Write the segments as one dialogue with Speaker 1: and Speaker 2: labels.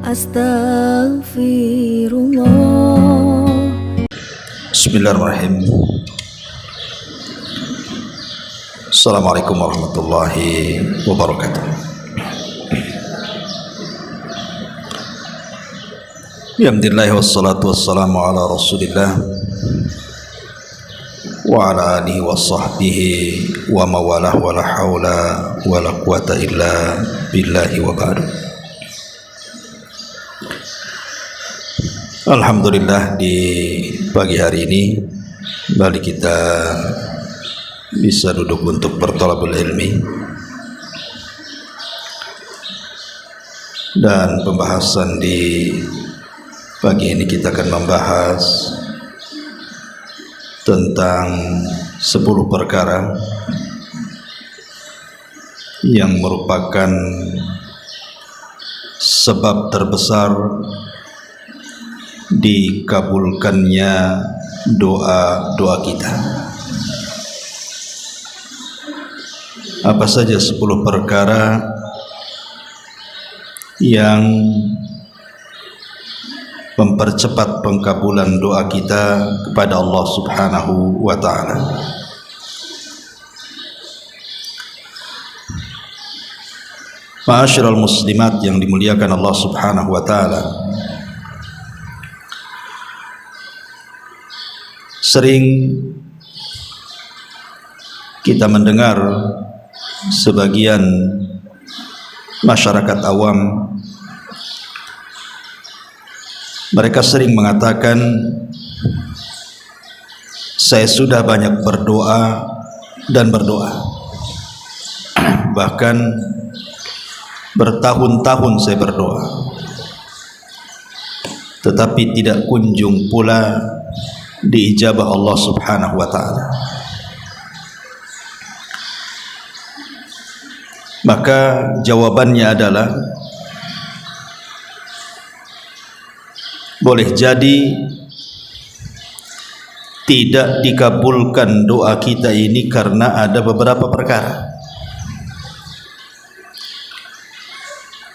Speaker 1: Astaghfirullah.
Speaker 2: Bismillahirrahmanirrahim. Assalamualaikum warahmatullahi wabarakatuh. Alhamdulillah wassalatu wassalamu ala rasulillah wa ala alihi wa sahbihi wa mawalah wa la hawla wa la quwata illa billahi wa ba'du. Alhamdulillah, di pagi hari ini kembali kita bisa duduk untuk berthalabul ilmi, dan pembahasan di pagi ini kita akan membahas tentang 10 perkara yang merupakan sebab terbesar dikabulkannya doa-doa kita. Apa saja 10 perkara yang mempercepat pengkabulan doa kita kepada Allah Subhanahu wa ta'ala? Ma'asyiral muslimat yang dimuliakan Allah Subhanahu wa ta'ala, sering kita mendengar sebagian masyarakat awam, mereka sering mengatakan, saya sudah banyak berdoa dan berdoa, bahkan bertahun-tahun saya berdoa, tetapi tidak kunjung pula diijabah Allah Subhanahu wa ta'ala. Maka jawabannya adalah, boleh jadi tidak dikabulkan doa kita ini karena ada beberapa perkara.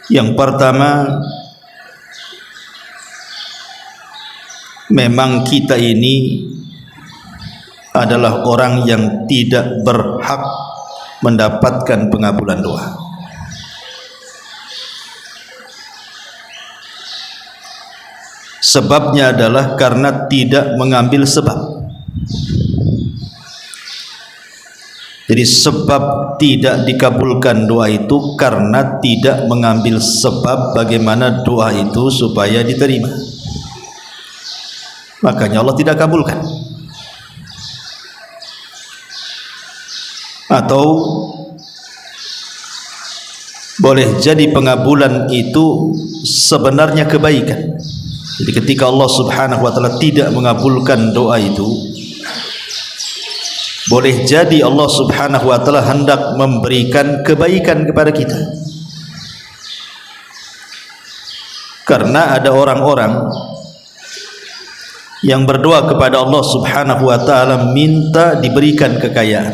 Speaker 2: Yang pertama, memang kita ini adalah orang yang tidak berhak mendapatkan pengabulan doa. Sebabnya adalah karena tidak mengambil sebab. Jadi sebab tidak dikabulkan doa itu karena tidak mengambil sebab bagaimana doa itu supaya diterima. Makanya Allah tidak kabulkan. Atau boleh jadi pengabulan itu sebenarnya kebaikan. Jadi ketika Allah Subhanahu wa ta'ala tidak mengabulkan doa itu, boleh jadi Allah Subhanahu wa ta'ala hendak memberikan kebaikan kepada kita. Karena ada orang-orang yang berdoa kepada Allah Subhanahu wa ta'ala minta diberikan kekayaan,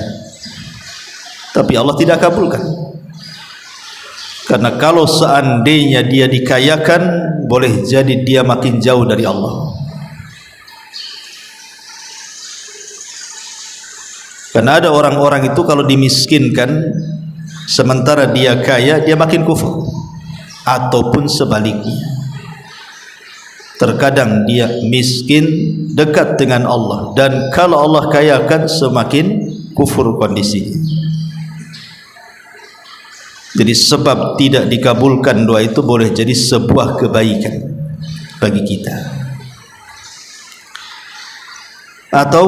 Speaker 2: tapi Allah tidak kabulkan. Karena kalau seandainya dia dikayakan, boleh jadi dia makin jauh dari Allah. Karena ada orang-orang itu kalau dimiskinkan sementara dia kaya, dia makin kufur. Ataupun sebaliknya, terkadang dia miskin dekat dengan Allah, dan kalau Allah kayakan semakin kufur kondisinya. Jadi sebab tidak dikabulkan doa itu boleh jadi sebuah kebaikan bagi kita. Atau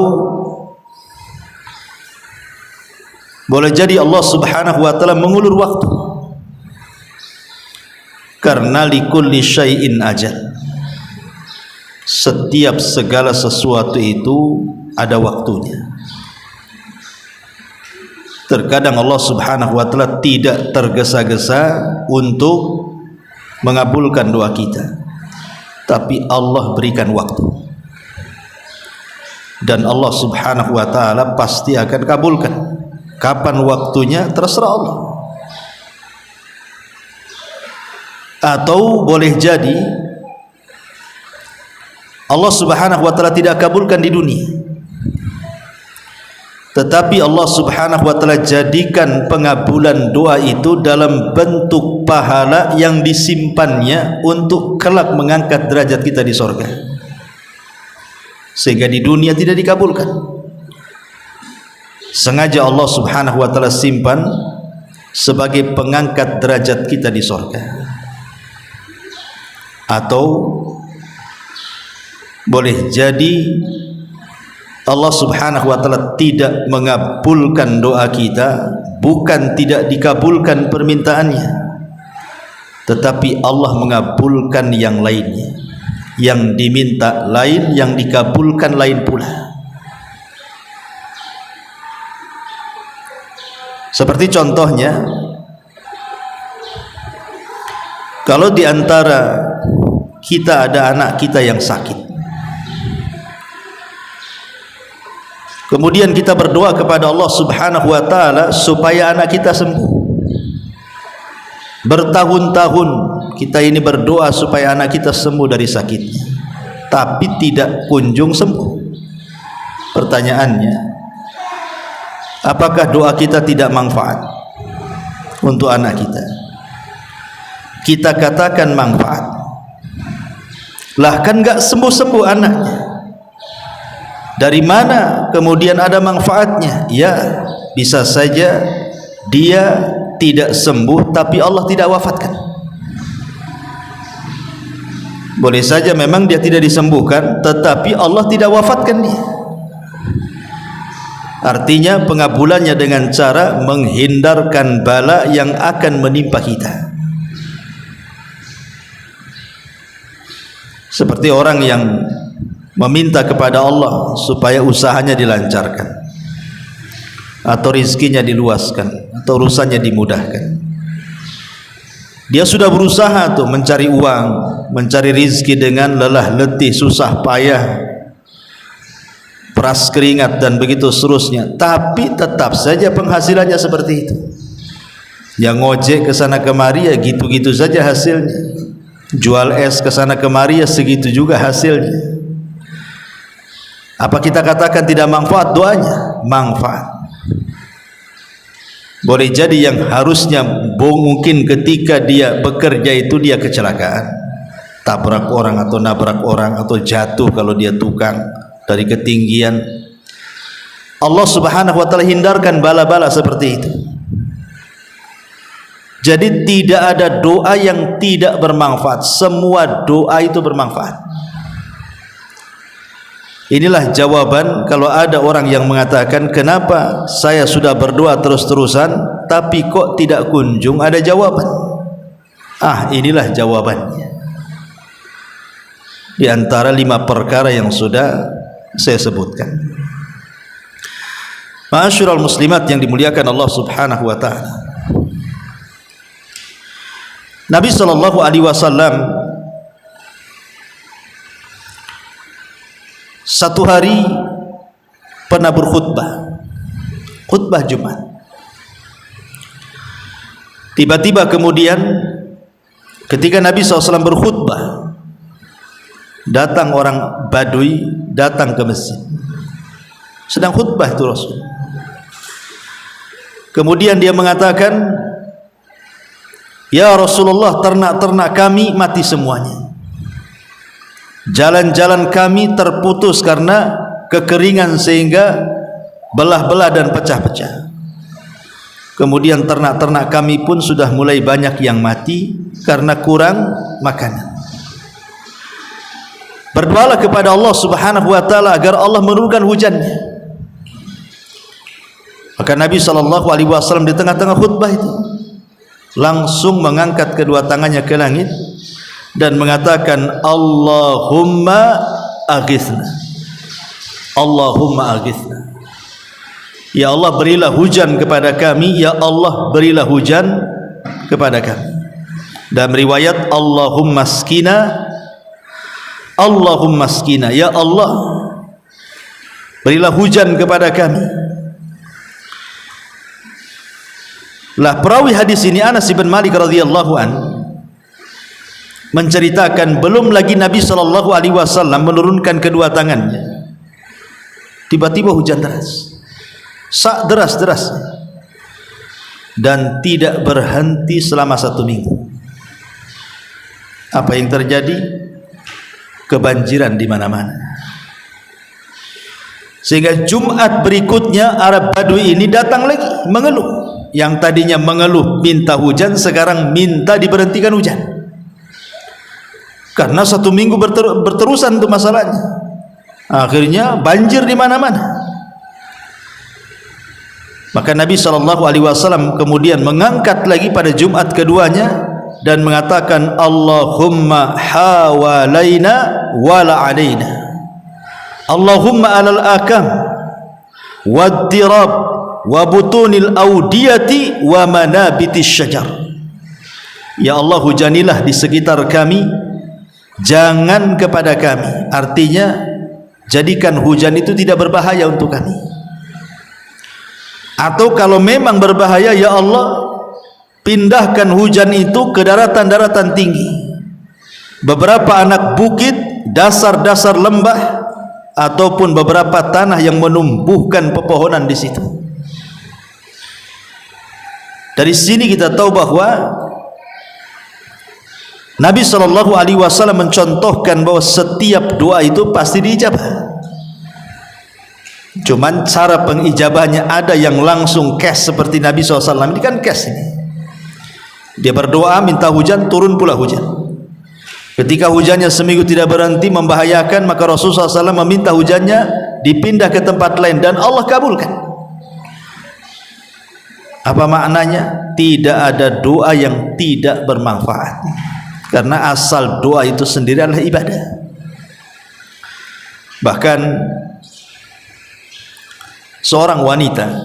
Speaker 2: boleh jadi Allah Subhanahu wa ta'ala mengulur waktu, karena likulli syai'in ajal. Setiap segala sesuatu itu ada waktunya. Terkadang Allah Subhanahu wa ta'ala tidak tergesa-gesa untuk mengabulkan doa kita, tapi Allah berikan waktu, dan Allah Subhanahu wa ta'ala pasti akan kabulkan. Kapan waktunya terserah Allah. Atau boleh jadi Allah Subhanahu wa taala tidak kabulkan di dunia, tetapi Allah Subhanahu wa taala jadikan pengabulan doa itu dalam bentuk pahala yang disimpannya untuk kelak mengangkat derajat kita di surga, sehingga di dunia tidak dikabulkan. Sengaja Allah Subhanahu wa taala simpan sebagai pengangkat derajat kita di surga. Atau boleh jadi Allah Subhanahu wa taala tidak mengabulkan doa kita, bukan tidak dikabulkan permintaannya, tetapi Allah mengabulkan yang lainnya. Yang diminta lain, yang dikabulkan lain pula. Seperti contohnya, kalau di antara kita ada anak kita yang sakit, kemudian kita berdoa kepada Allah Subhanahu wa taala supaya anak kita sembuh. Bertahun-tahun kita ini berdoa supaya anak kita sembuh dari sakitnya, tapi tidak kunjung sembuh. Pertanyaannya, apakah doa kita tidak manfaat untuk anak kita? Kita katakan manfaat. Lah kan enggak sembuh-sembuh anaknya. Dari mana kemudian ada manfaatnya? Ya, bisa saja dia tidak sembuh tapi Allah tidak wafatkan. Boleh saja memang dia tidak disembuhkan tetapi Allah tidak wafatkan dia. Artinya pengabulannya dengan cara menghindarkan bala yang akan menimpa kita. Seperti orang yang meminta kepada Allah supaya usahanya dilancarkan, atau rizkinya diluaskan, atau urusannya dimudahkan. Dia sudah berusaha tuh mencari uang, mencari rizki dengan lelah letih, susah payah, peras keringat dan begitu seterusnya, tapi tetap saja penghasilannya seperti itu. Yang ngojek ke sana kemari ya gitu-gitu saja hasilnya. Jual es ke sana kemari ya segitu juga hasilnya. Apa kita katakan tidak manfaat doanya? Manfaat. Boleh jadi yang harusnya mungkin ketika dia bekerja itu dia kecelakaan, tabrak orang atau nabrak orang atau jatuh kalau dia tukang dari ketinggian. Allah Subhanahu wa taala hindarkan bala-bala seperti itu. Jadi tidak ada doa yang tidak bermanfaat, semua doa itu bermanfaat. Inilah jawaban kalau ada orang yang mengatakan, kenapa saya sudah berdoa terus-terusan tapi kok tidak kunjung ada jawaban. Inilah jawabannya. Di antara 5 perkara yang sudah saya sebutkan. Ma'asyiral muslimat yang dimuliakan Allah Subhanahu wa taala. Nabi sallallahu alaihi wasallam satu hari pernah berkhutbah, khutbah Jumat. Tiba-tiba kemudian ketika Nabi SAW berkhutbah, datang orang Badui datang ke masjid, sedang khutbah itu Rasul. Kemudian dia mengatakan, ya Rasulullah, ternak-ternak kami mati semuanya, jalan-jalan kami terputus karena kekeringan sehingga belah-belah dan pecah-pecah. Kemudian ternak-ternak kami pun sudah mulai banyak yang mati karena kurang makanan. Berdoalah kepada Allah Subhanahu wa taala agar Allah menurunkan hujannya. Maka Nabi SAW di tengah-tengah khutbah itu langsung mengangkat kedua tangannya ke langit dan mengatakan, Allahumma aghithna, Allahumma aghithna. Ya Allah, berilah hujan kepada kami, ya Allah, berilah hujan kepada kami. Dalam riwayat, Allahumma skina, Allahumma skina, ya Allah, berilah hujan kepada kami. Lah perawi hadis ini Anas bin Malik radhiyallahu an, menceritakan belum lagi Nabi SAW menurunkan kedua tangannya, tiba-tiba hujan deras, sak deras-deras, dan tidak berhenti selama 1 minggu. Apa yang terjadi? Kebanjiran di mana-mana. Sehingga Jumat berikutnya Arab Badui ini datang lagi mengeluh. Yang tadinya mengeluh minta hujan, sekarang minta diberhentikan hujan. Karena 1 minggu berterusan itu masalahnya. Akhirnya banjir di mana-mana. Maka Nabi SAW kemudian mengangkat lagi pada Jumat keduanya dan mengatakan, Allahumma hawalaina wala alaina, Allahumma alal akam waddirab wa butunil audiyati wa manabitis syajar. Ya Allah, hujanilah di sekitar kami, jangan kepada kami. Artinya, jadikan hujan itu tidak berbahaya untuk kami. Atau kalau memang berbahaya, ya Allah, pindahkan hujan itu ke daratan-daratan tinggi, beberapa anak bukit, dasar-dasar lembah, ataupun beberapa tanah yang menumbuhkan pepohonan di situ. Dari sini kita tahu bahwa Nabi SAW mencontohkan bahwa setiap doa itu pasti diijabah. Cuman cara pengijabahnya ada yang langsung cash seperti Nabi SAW. Ini kan cash ini. Dia berdoa minta hujan, turun pula hujan. Ketika hujannya seminggu tidak berhenti membahayakan, maka Rasulullah SAW meminta hujannya dipindah ke tempat lain dan Allah kabulkan. Apa maknanya? Tidak ada doa yang tidak bermanfaat, karena asal doa itu sendiri adalah ibadah. Bahkan seorang wanita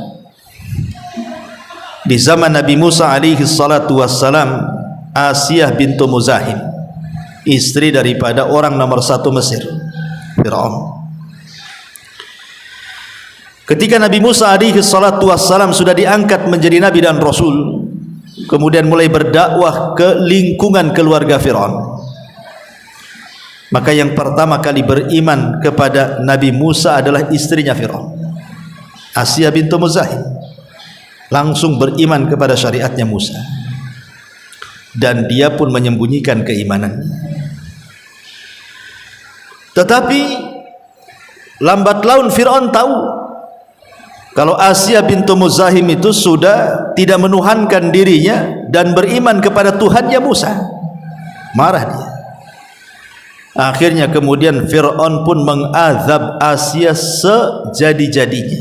Speaker 2: di zaman Nabi Musa alaihi salatu wassalam, Asiyah bintu Muzahim, istri daripada orang nomor 1 Mesir, Fir'aun. Ketika Nabi Musa alaihi salatu wassalam sudah diangkat menjadi nabi dan rasul, kemudian mulai berdakwah ke lingkungan keluarga Fir'aun, maka yang pertama kali beriman kepada Nabi Musa adalah istrinya Fir'aun, Asiyah bintu Muzahim. Langsung beriman kepada syariatnya Musa, dan dia pun menyembunyikan keimanannya. Tetapi lambat laun Fir'aun tahu kalau Asiyah bintu Muzahim itu sudah tidak menuhankan dirinya dan beriman kepada Tuhannya Musa. Marah dia. Akhirnya kemudian Fir'aun pun mengazab Asiyah sejadi-jadinya,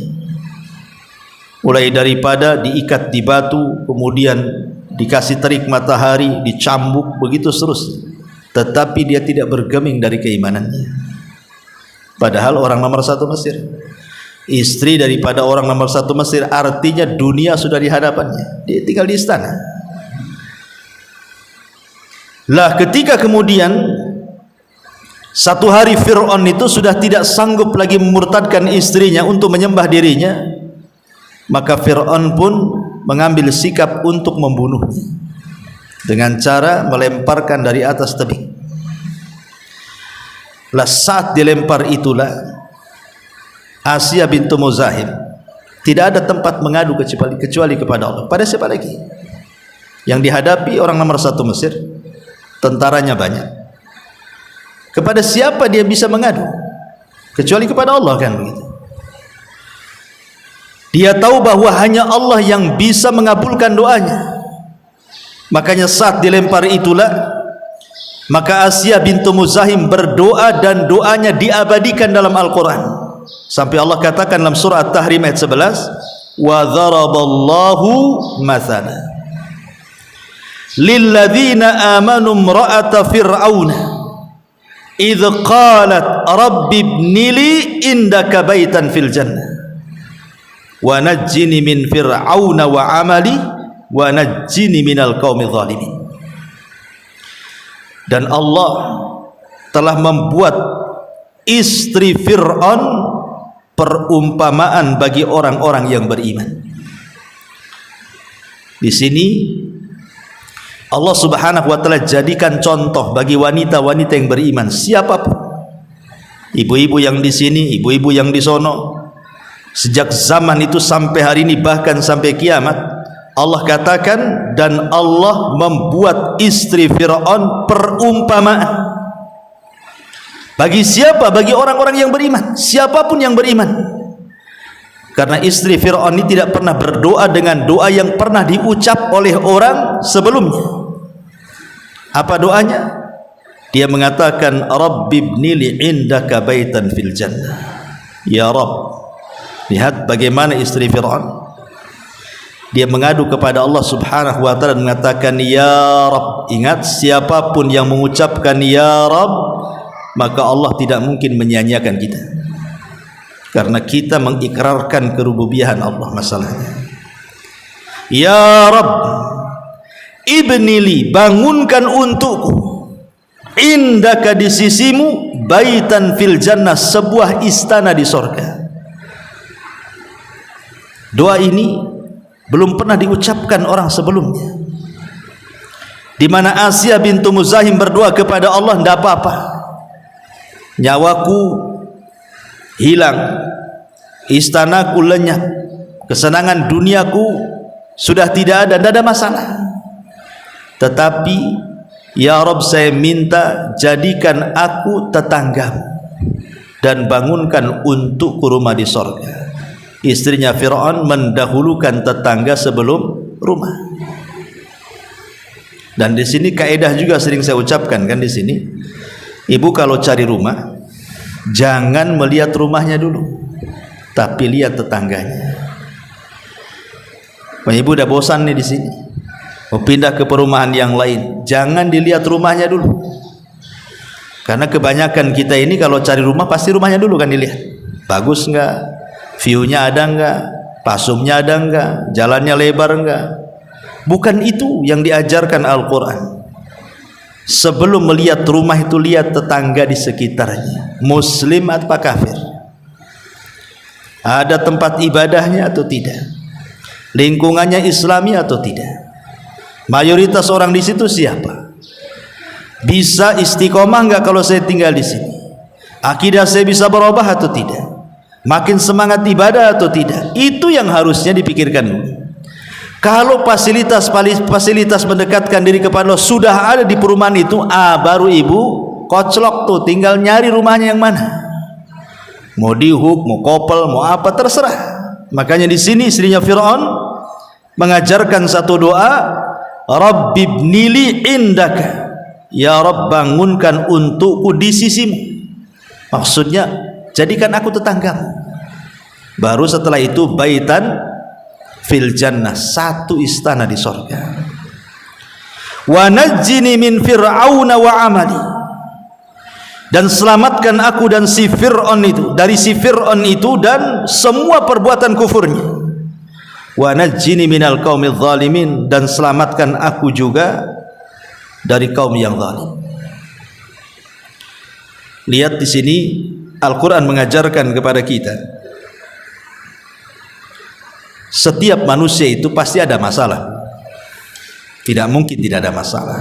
Speaker 2: mulai daripada diikat di batu, kemudian dikasih terik matahari, dicambuk, begitu seterusnya. Tetapi dia tidak bergeming dari keimanannya. Padahal orang nomor 1 Mesir, istri daripada orang nomor 1 Mesir, artinya dunia sudah di hadapannya, dia tinggal di istana. Lah ketika kemudian satu hari Fir'aun itu sudah tidak sanggup lagi memurtadkan istrinya untuk menyembah dirinya, maka Fir'aun pun mengambil sikap untuk membunuhnya dengan cara melemparkan dari atas tebing. Lah saat dilempar itulah Asiyah bintu Muzahim tidak ada tempat mengadu kecuali kepada Allah. Pada siapa lagi? Yang dihadapi orang nomor 1 Mesir, tentaranya banyak. Kepada siapa dia bisa mengadu kecuali kepada Allah, kan begitu? Dia tahu bahwa hanya Allah yang bisa mengabulkan doanya. Makanya saat dilempar itulah, maka Asiyah bintu Muzahim berdoa dan doanya diabadikan dalam Al-Quran. Sampai Allah katakan dalam surah At-Tahrim ayat 11, wa dharaballahu mathala lilladzina amanu imra'ata fir'auna idh qalat rabbi ibnili indaka baitan fil jannah wa najjini min fir'auna wa amali wa najjini minal qaumi zalimin. Dan Allah telah membuat istri Fir'aun perumpamaan bagi orang-orang yang beriman. Di sini Allah Subhanahu wa taala jadikan contoh bagi wanita-wanita yang beriman, siapapun. Ibu-ibu yang di sini, ibu-ibu yang di sono, sejak zaman itu sampai hari ini, bahkan sampai kiamat, Allah katakan, dan Allah membuat istri Fir'aun perumpamaan. Bagi siapa? Bagi orang-orang yang beriman, siapapun yang beriman. Karena istri Fir'aun ini tidak pernah berdoa dengan doa yang pernah diucap oleh orang sebelumnya. Apa doanya? Dia mengatakan, Rabbibnili indaka baitan fil jannah. Ya Rabb. Lihat bagaimana istri Fir'aun. Dia mengadu kepada Allah Subhanahu wa taala dan mengatakan, Ya Rabb. Ingat, siapapun yang mengucapkan Ya Rabb, maka Allah tidak mungkin menyia-nyiakan kita. Karena kita mengikrarkan kerububiahan Allah masalahnya. Ya Rabb, ibnili, bangunkan untukku, indaka, di sisimu, baitan fil jannah, sebuah istana di sorga. Doa ini belum pernah diucapkan orang sebelumnya. Di mana Asiyah bintu Muzahim berdoa kepada Allah, tidak apa-apa, nyawaku hilang, istanaku lenyap, kesenangan duniaku sudah tidak ada, tidak ada masalah. Tetapi ya Rabb, saya minta jadikan aku tetanggamu dan bangunkan untukku rumah di sorga. Istrinya Fir'aun mendahulukan tetangga sebelum rumah. Dan di sini kaidah juga sering saya ucapkan kan di sini. Ibu kalau cari rumah, jangan melihat rumahnya dulu, tapi lihat tetangganya. Ibu udah bosan nih di sini, mau pindah ke perumahan yang lain, jangan dilihat rumahnya dulu. Karena kebanyakan kita ini kalau cari rumah pasti rumahnya dulu kan dilihat. Bagus enggak? View-nya ada enggak? Pasumnya ada enggak? Jalannya lebar enggak? Bukan itu yang diajarkan Al-Quran. Sebelum melihat rumah itu, lihat tetangga di sekitarnya, muslim atau kafir, ada tempat ibadahnya atau tidak, lingkungannya islami atau tidak, mayoritas orang di situ siapa, bisa istiqomah enggak kalau saya tinggal di sini, akidah saya bisa berubah atau tidak, makin semangat ibadah atau tidak. Itu yang harusnya dipikirkan dulu. Kalau fasilitas mendekatkan diri kepada Allah sudah ada di perumahan itu, baru ibu koclok tuh, tinggal nyari rumahnya yang mana, mau dihuk, mau kopel, mau apa, terserah. Makanya di sini istrinya Fir'aun mengajarkan satu doa, Rabbibnili indaka, ya Rabb, bangunkan untukku di sisimu. Maksudnya jadikan aku tetanggamu. Baru setelah itu baitan fil jannah, satu istana di sorga. Wa najjini min fir'auna wa amali, dan selamatkan aku dan si Fir'aun itu, dari si Fir'aun itu dan semua perbuatan kufurnya. Wa najjini minal qaumidz zalimin, dan selamatkan aku juga dari kaum yang zalim. Lihat di sini Al-Quran mengajarkan kepada kita, setiap manusia itu pasti ada masalah. Tidak mungkin tidak ada masalah.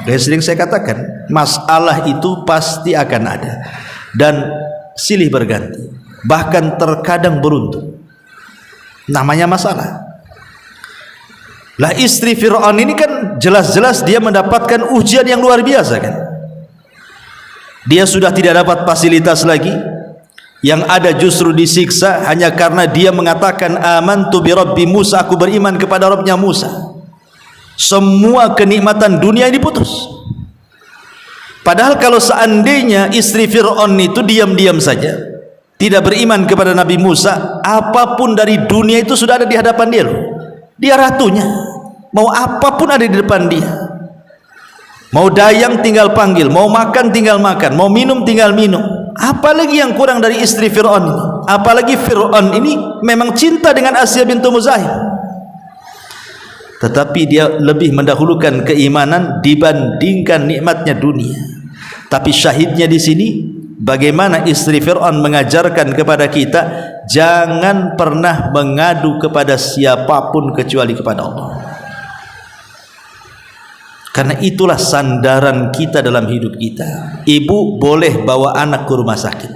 Speaker 2: Kayak sering saya katakan, masalah itu pasti akan ada dan silih berganti, bahkan terkadang beruntun. Namanya masalah. Lah istri Fir'aun ini kan jelas-jelas dia mendapatkan ujian yang luar biasa kan. Dia sudah tidak dapat fasilitas lagi, yang ada justru disiksa hanya karena dia mengatakan amantu bi rabbi Musa, aku beriman kepada Rabbnya Musa. Semua kenikmatan dunia ini putus. Padahal kalau seandainya istri Fir'aun itu diam-diam saja, tidak beriman kepada Nabi Musa, apapun dari dunia itu sudah ada di hadapan dia loh. Dia ratunya, mau apapun ada di depan dia. Mau dayang tinggal panggil, mau makan tinggal makan, mau minum tinggal minum. Apalagi yang kurang dari istri Fir'aun ini? Apalagi Fir'aun ini memang cinta dengan Asiyah bintu Muzahim, tetapi dia lebih mendahulukan keimanan dibandingkan nikmatnya dunia. Tapi syahidnya di sini, bagaimana istri Fir'aun mengajarkan kepada kita, jangan pernah mengadu kepada siapapun kecuali kepada Allah. Karena itulah sandaran kita dalam hidup kita. Ibu boleh bawa anak ke rumah sakit,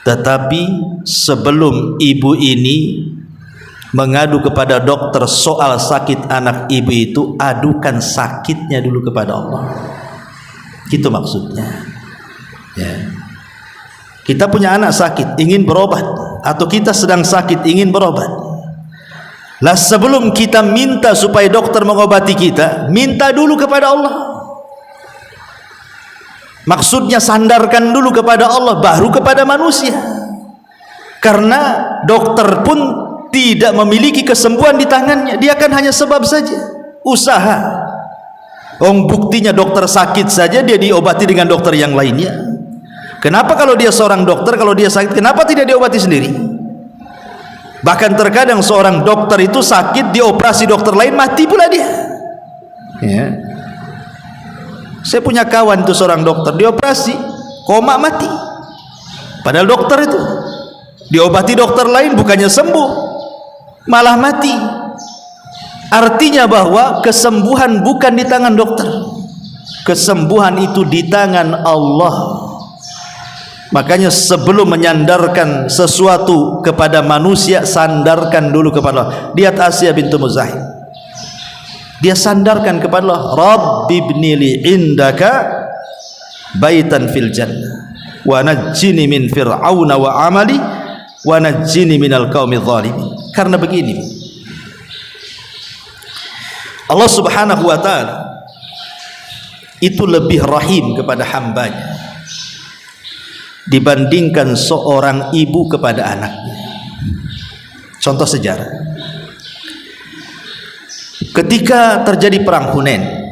Speaker 2: tetapi sebelum ibu ini mengadu kepada dokter soal sakit anak ibu itu, adukan sakitnya dulu kepada Allah. Itu maksudnya. Ya. Kita punya anak sakit, ingin berobat, atau kita sedang sakit, ingin berobat. Lah sebelum kita minta supaya dokter mengobati kita, minta dulu kepada Allah. Maksudnya sandarkan dulu kepada Allah, baru kepada manusia. Karena dokter pun tidak memiliki kesembuhan di tangannya, dia kan hanya sebab saja, usaha. Buktinya dokter sakit saja dia diobati dengan dokter yang lainnya. Kenapa kalau dia seorang dokter, kalau dia sakit, kenapa tidak diobati sendiri? Bahkan terkadang seorang dokter itu sakit, dioperasi dokter lain, mati pula dia. Ya. Saya punya kawan itu seorang dokter, dioperasi, koma, mati. Padahal dokter itu diobati dokter lain, bukannya sembuh, malah mati. Artinya bahwa kesembuhan bukan di tangan dokter, kesembuhan itu di tangan Allah. Makanya sebelum menyandarkan sesuatu kepada manusia, sandarkan dulu kepada Allah. Lihat Asiyah bintu Muzahim, dia sandarkan kepada Allah, Rabbi ibnili indaka baitan fil jannah wa najjini min fir'auna wa amali wa najjini minal qaumi zalimin. Karena begini, Allah subhanahu wa ta'ala itu lebih rahim kepada hambanya dibandingkan seorang ibu kepada anaknya. Contoh sejarah, ketika terjadi perang Hunain,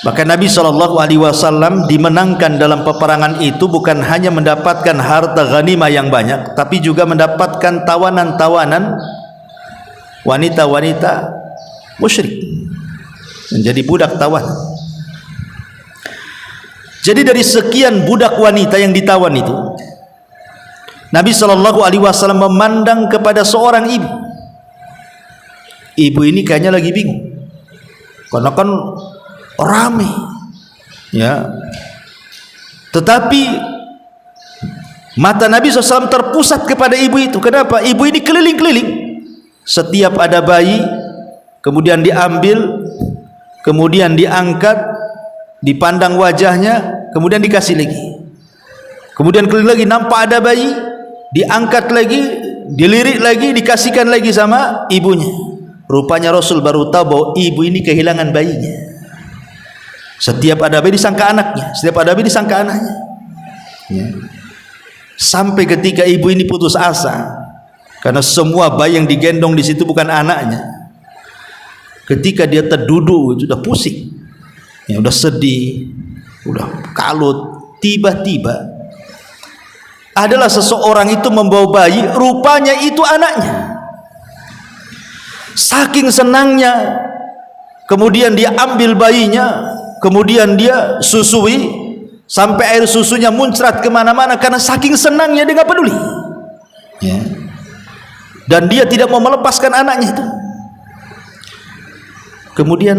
Speaker 2: maka Nabi SAW dimenangkan dalam peperangan itu bukan hanya mendapatkan harta ghanimah yang banyak, tapi juga mendapatkan tawanan-tawanan wanita-wanita musyrik, menjadi budak tawanan. Jadi dari sekian budak wanita yang ditawan itu, Nabi SAW memandang kepada seorang ibu. Ibu ini kayaknya lagi bingung, karena kan ramai, ya. Tetapi mata Nabi SAW terpusat kepada ibu itu. Kenapa? Ibu ini keliling-keliling, setiap ada bayi, kemudian diambil, kemudian diangkat, dipandang wajahnya, kemudian dikasih lagi, kemudian keliling lagi, nampak ada bayi, diangkat lagi, dilirik lagi, dikasihkan lagi sama ibunya. Rupanya Rasul baru tahu bahwa ibu ini kehilangan bayinya. Setiap ada bayi disangka anaknya, setiap ada bayi disangka anaknya, ya. Sampai ketika ibu ini putus asa, karena semua bayi yang digendong di situ bukan anaknya. Ketika dia terduduk, sudah pusing, ya, udah sedih, udah kalut, tiba-tiba adalah seseorang itu membawa bayi, rupanya itu anaknya. Saking senangnya, kemudian dia ambil bayinya, kemudian dia susui sampai air susunya muncrat kemana-mana, karena saking senangnya dia nggak peduli, ya. Dan dia tidak mau melepaskan anaknya itu. Kemudian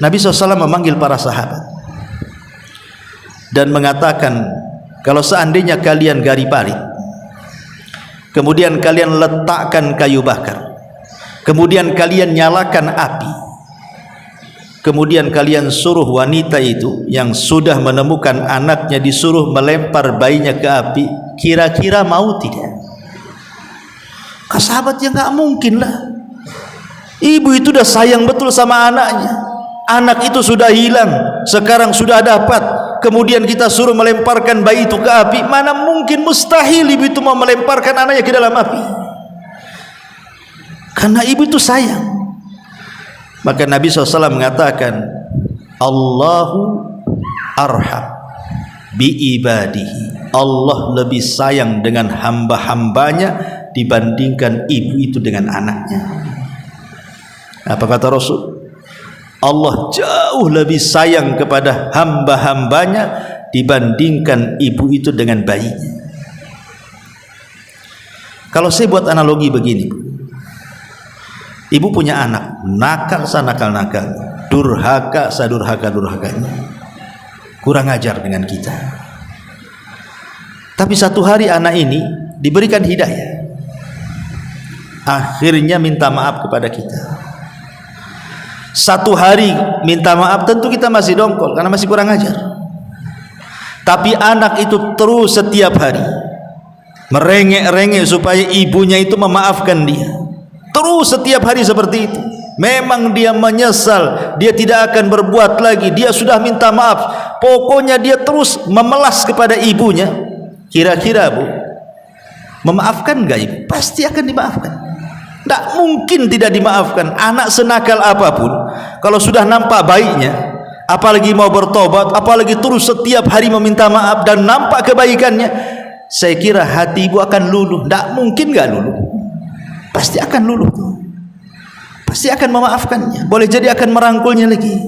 Speaker 2: Nabi SAW memanggil para sahabat dan mengatakan, kalau seandainya kalian gari parit, kemudian kalian letakkan kayu bakar, kemudian kalian nyalakan api, kemudian kalian suruh wanita itu yang sudah menemukan anaknya, disuruh melempar bayinya ke api, kira-kira mau tidak? Kata sahabatnya, nggak mungkin lah, ibu itu udah sayang betul sama anaknya, anak itu sudah hilang, sekarang sudah dapat, kemudian kita suruh melemparkan bayi itu ke api. Mana mungkin, mustahil ibu itu mau melemparkan anaknya ke dalam api, karena ibu itu sayang. Maka Nabi SAW mengatakan, Allahu arham bi ibadihi, Allah lebih sayang dengan hamba-hambanya dibandingkan ibu itu dengan anaknya. Apa kata Rasul? Allah jauh lebih sayang kepada hamba-hambanya dibandingkan ibu itu dengan bayinya. Kalau saya buat analogi begini, Ibu punya anak, nakal sanakal-nakal, durhaka sadurhaka-durhakanya, kurang ajar dengan kita. Tapi satu hari anak ini diberikan hidayah, akhirnya minta maaf kepada kita. Satu hari minta maaf, tentu kita masih dongkol karena masih kurang ajar. Tapi anak itu terus setiap hari merengek-rengek supaya ibunya itu memaafkan dia. Terus setiap hari seperti itu. Memang dia menyesal, dia tidak akan berbuat lagi, dia sudah minta maaf. Pokoknya dia terus memelas kepada ibunya. Kira-kira Bu, memaafkan enggak ibu? Pasti akan dimaafkan. Tidak mungkin tidak dimaafkan. Anak senakal apapun, kalau sudah nampak baiknya, apalagi mau bertobat, apalagi terus setiap hari meminta maaf dan nampak kebaikannya, saya kira hati ibu akan luluh. Tidak mungkin enggak luluh. Pasti akan luluh. Pasti akan memaafkannya. Boleh jadi akan merangkulnya lagi.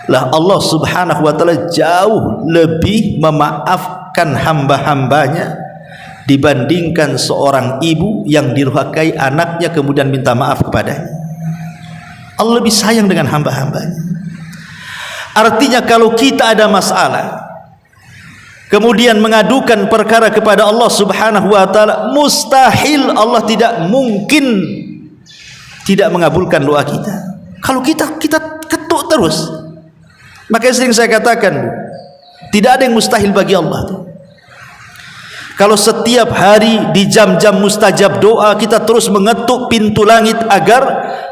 Speaker 2: Lah Allah Subhanahu wa taala jauh lebih memaafkan hamba-hambanya dibandingkan seorang ibu yang dirhakai anaknya kemudian minta maaf kepadanya. Allah lebih sayang dengan hamba-hambanya. Artinya kalau kita ada masalah kemudian mengadukan perkara kepada Allah Subhanahu wa taala, mustahil, Allah tidak mungkin tidak mengabulkan doa kita. Kalau kita ketuk terus. Makanya sering saya katakan, tidak ada yang mustahil bagi Allah. Kalau setiap hari di jam-jam mustajab doa kita terus mengetuk pintu langit agar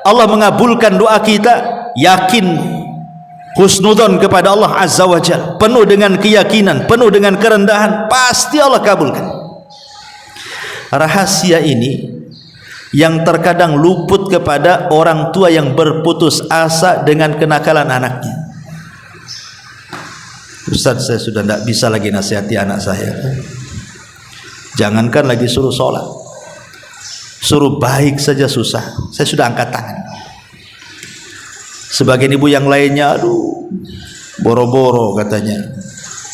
Speaker 2: Allah mengabulkan doa kita, yakin husnudzon kepada Allah Azza wa Jalla, penuh dengan keyakinan, penuh dengan kerendahan, pasti Allah kabulkan. Rahasia ini yang terkadang luput kepada orang tua yang berputus asa dengan kenakalan anaknya. Ustaz, saya sudah tidak bisa lagi nasihati anak saya. Jangankan lagi suruh sholat, suruh baik saja susah. Saya sudah angkat tangan. Sebagian ibu yang lainnya, aduh, boro-boro katanya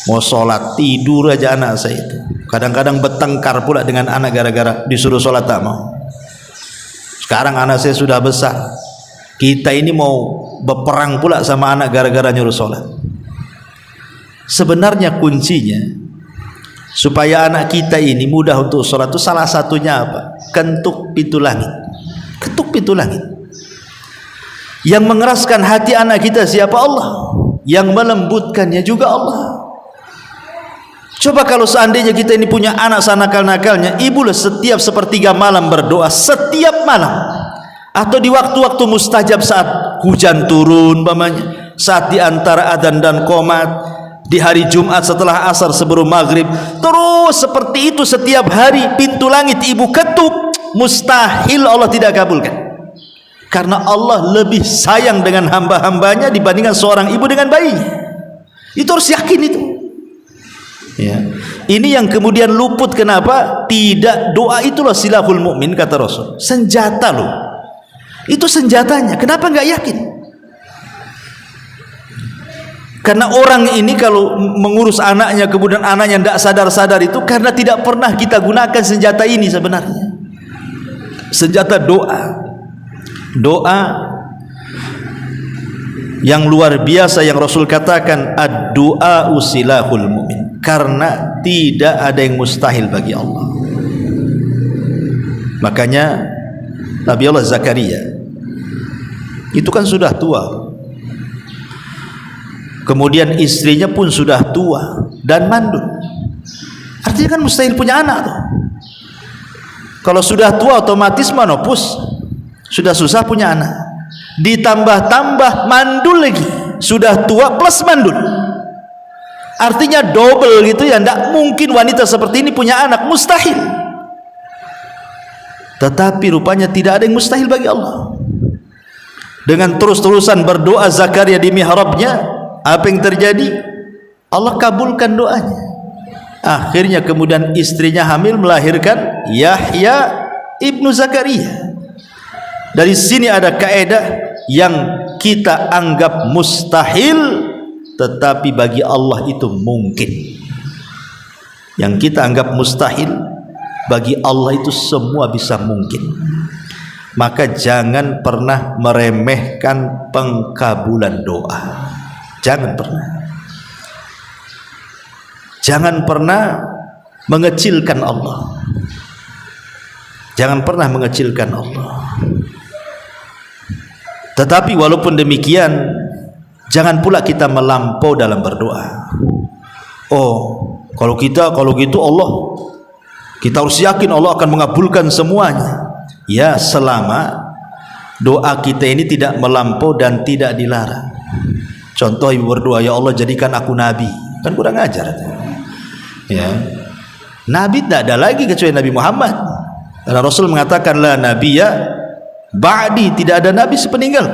Speaker 2: mau sholat, tidur aja anak saya itu. Kadang-kadang bertengkar pula dengan anak gara-gara disuruh sholat tak mau. Sekarang anak saya sudah besar, kita ini mau berperang pula sama anak gara-gara nyuruh sholat. Sebenarnya kuncinya supaya anak kita ini mudah untuk sholat itu salah satunya apa? Ketuk pintu langit. Ketuk pintu langit. Yang mengeraskan hati anak kita siapa? Allah. Yang melembutkannya juga Allah. Coba kalau seandainya kita ini punya anak sanakal-nakalnya, ibu setiap sepertiga malam berdoa, setiap malam, atau di waktu-waktu mustajab saat hujan turun, umpamanya, saat di antara adzan dan qomat, di hari Jumat setelah asar sebelum maghrib, terus seperti itu setiap hari pintu langit ibu ketuk, mustahil Allah tidak kabulkan. Karena Allah lebih sayang dengan hamba-hambanya dibandingkan seorang ibu dengan bayinya. Itu harus yakin itu. Ya. Ini yang kemudian luput. Kenapa? Tidak, doa itulah silahul mukmin kata Rasul. Senjata loh. Itu senjatanya. Kenapa enggak yakin? Karena orang ini kalau mengurus anaknya kemudian anaknya tidak sadar-sadar itu karena tidak pernah kita gunakan senjata ini sebenarnya. Senjata doa. Doa yang luar biasa yang Rasul katakan, ad-du'a usilahul mu'min, karena tidak ada yang mustahil bagi Allah. Makanya Nabi Allah Zakaria itu kan sudah tua, kemudian istrinya pun sudah tua dan mandul. Artinya kan mustahil punya anak tuh. Kalau sudah tua otomatis menopause, sudah susah punya anak. Ditambah-tambah mandul lagi, sudah tua plus mandul. Artinya double gitu ya. Tidak mungkin wanita seperti ini punya anak, mustahil. Tetapi rupanya tidak ada yang mustahil bagi Allah. Dengan terus-terusan berdoa Zakaria di mihrabnya, apa yang terjadi? Allah kabulkan doanya. Akhirnya kemudian istrinya hamil melahirkan Yahya ibnu Zakaria. Dari sini ada kaidah yang kita anggap mustahil, tetapi bagi Allah itu mungkin. Yang kita anggap mustahil, bagi Allah itu semua bisa mungkin. maka jangan pernah meremehkan pengkabulan doa. Jangan pernah. Jangan pernah mengecilkan Allah. Jangan pernah mengecilkan Allah. Tetapi walaupun demikian, jangan pula kita melampau dalam berdoa. Oh, kalau gitu Allah, kita harus yakin Allah akan mengabulkan semuanya. Ya, selama doa kita ini tidak melampau dan tidak dilarang. Contoh ibu berdoa, ya Allah jadikan aku nabi, kan kurang ajar. Ya, nabi tidak ada lagi kecuali Nabi Muhammad. Karena Rasul mengatakan la nabiyya ba'di, tidak ada nabi sepeninggal.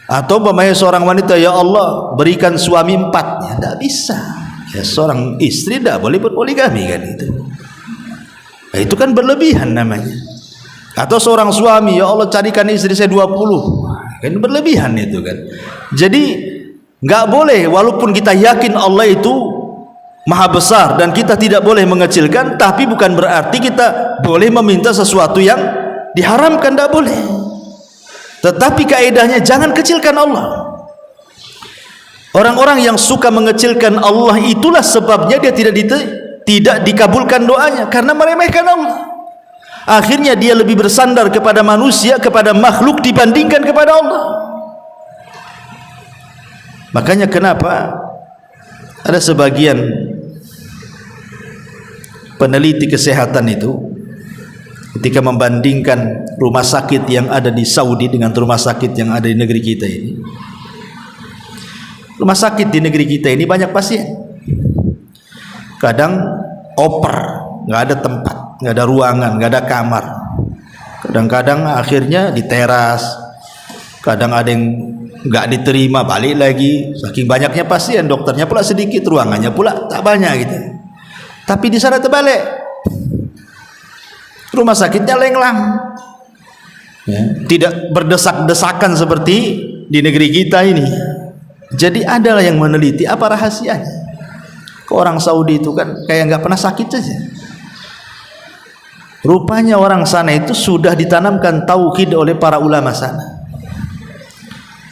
Speaker 2: Atau umpamanya seorang wanita, ya Allah berikan suami 4, ya tidak bisa. Ya, seorang istri tidak boleh berpoligami kan itu. Nah, itu kan berlebihan namanya. Atau seorang suami, ya Allah carikan istri saya 20, kan berlebihan itu kan. Jadi nggak boleh, walaupun kita yakin Allah itu maha besar dan kita tidak boleh mengecilkan, tapi bukan berarti kita boleh meminta sesuatu yang diharamkan, tidak boleh. Tetapi kaedahnya jangan kecilkan Allah. Orang-orang yang suka mengecilkan Allah itulah sebabnya dia tidak dikabulkan doanya, karena meremehkan Allah. Akhirnya dia lebih bersandar kepada manusia, kepada makhluk dibandingkan kepada Allah. Makanya kenapa ada sebagian peneliti kesehatan itu ketika membandingkan rumah sakit yang ada di Saudi dengan rumah sakit yang ada di negeri kita ini, rumah sakit di negeri kita ini banyak pasien, kadang oper, nggak ada tempat, nggak ada ruangan, nggak ada kamar, kadang-kadang akhirnya di teras, kadang ada yang nggak diterima balik lagi, saking banyaknya pasien, dokternya pula sedikit, ruangannya pula tak banyak gitu. Tapi di sana terbalik, rumah sakitnya lenglang, ya, tidak berdesak-desakan seperti di negeri kita ini. Jadi adalah yang meneliti apa rahasianya. Ke orang Saudi itu kan kayak nggak pernah sakit saja. Rupanya orang sana itu sudah ditanamkan tauhid oleh para ulama sana,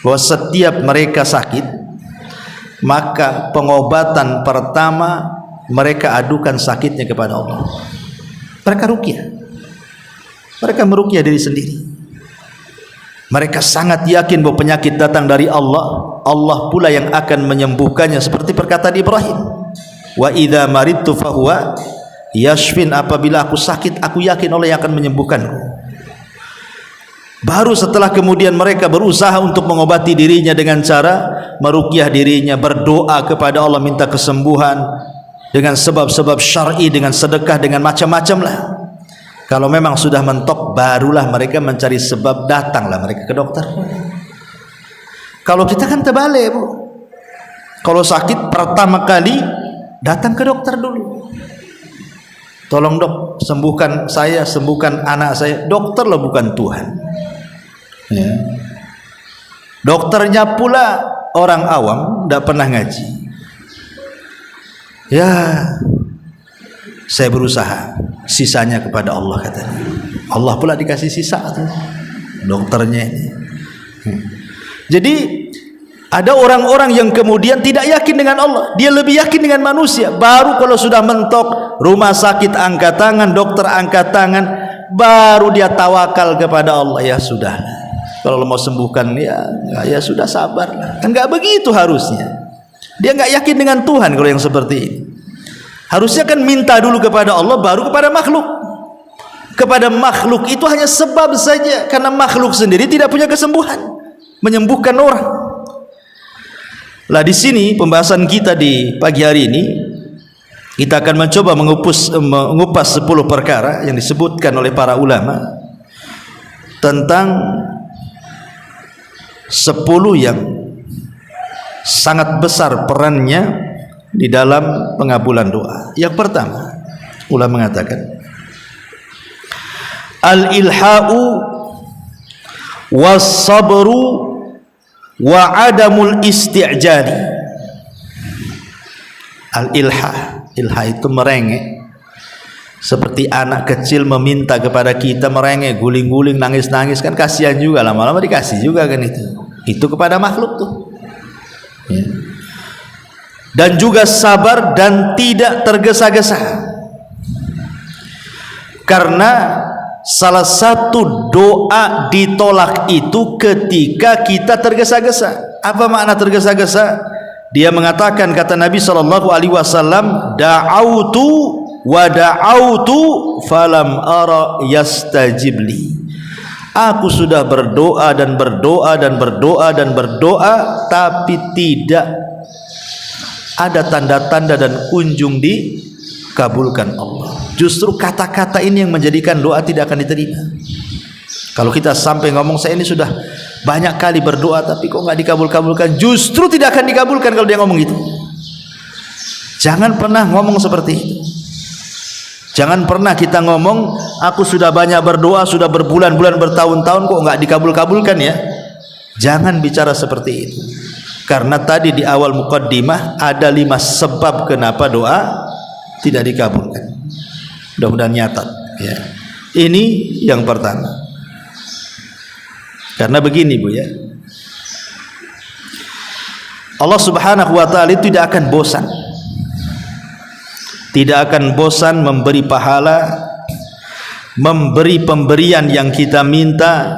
Speaker 2: bahwa setiap mereka sakit, maka pengobatan pertama mereka adukan sakitnya kepada Allah. Mereka ruqyah, mereka meruqyah diri sendiri. Mereka sangat yakin bahwa penyakit datang dari Allah, Allah pula yang akan menyembuhkannya, seperti perkataan Ibrahim, wa idza maridtu fahuwa yashfin, apabila aku sakit aku yakin Allah yang akan menyembuhkanku. Baru setelah kemudian mereka berusaha untuk mengobati dirinya dengan cara meruqyah dirinya, berdoa kepada Allah minta kesembuhan dengan sebab-sebab syar'i, dengan sedekah, dengan macam-macam lah. Kalau memang sudah mentok, barulah mereka mencari sebab, datanglah mereka ke dokter. Kalau kita kan terbalik, Bu. Kalau sakit pertama kali datang ke dokter dulu. Tolong dok, sembuhkan saya, sembuhkan anak saya. Dokter lah, bukan Tuhan. Ya. Dokternya pula orang awam, tidak pernah ngaji. Ya, saya berusaha, sisanya kepada Allah katanya. Allah pula dikasih sisa tuh dokternya ini. Jadi ada orang-orang yang kemudian tidak yakin dengan Allah, dia lebih yakin dengan manusia. Baru kalau sudah mentok, rumah sakit angkat tangan, dokter angkat tangan, baru dia tawakal kepada Allah. Ya sudah, kalau mau sembuhkan ya sudah, sabarlah. Enggak begitu harusnya. Dia enggak yakin dengan Tuhan kalau yang seperti ini. Harusnya kan minta dulu kepada Allah, baru kepada makhluk. Kepada makhluk itu hanya sebab saja, karena makhluk sendiri tidak punya kesembuhan menyembuhkan orang. Lah di sini pembahasan kita di pagi hari ini, kita akan mencoba mengupas 10 perkara yang disebutkan oleh para ulama tentang 10 yang sangat besar perannya di dalam pengabulan doa. Yang pertama, ulama mengatakan al-ilha'u was-sabru wa adamul isti'jali. Al-ilha, ilha itu merengek, Seperti anak kecil meminta kepada kita, merengek, guling-guling, nangis-nangis, kan kasihan juga, lama-lama dikasih juga kan itu kepada makhluk tuh ya. Dan juga sabar dan tidak tergesa-gesa, karena salah satu doa ditolak itu ketika kita tergesa-gesa. Apa makna tergesa-gesa? Dia mengatakan, kata Nabi SAW, da'autu wa da'autu falam ara yastajibli. Aku sudah berdoa dan berdoa dan berdoa dan berdoa, tapi tidak ada tanda-tanda dan kunjung dikabulkan Allah. Justru kata-kata ini yang menjadikan doa tidak akan diterima. Kalau kita sampai ngomong, saya ini sudah banyak kali berdoa tapi kok nggak dikabul-kabulkan, justru tidak akan dikabulkan kalau dia ngomong gitu. Jangan pernah ngomong seperti itu. Jangan pernah kita ngomong, aku sudah banyak berdoa, sudah berbulan-bulan, bertahun-tahun, kok nggak dikabul-kabulkan ya. Jangan bicara seperti itu. Karena tadi di awal muqaddimah ada 5 sebab kenapa doa tidak dikabulkan. Mudah-mudahan nyatat ya. Ini yang pertama. Karena begini Bu ya, Allah Subhanahu wa ta'ala itu tidak akan bosan, tidak akan bosan memberi pahala, memberi pemberian yang kita minta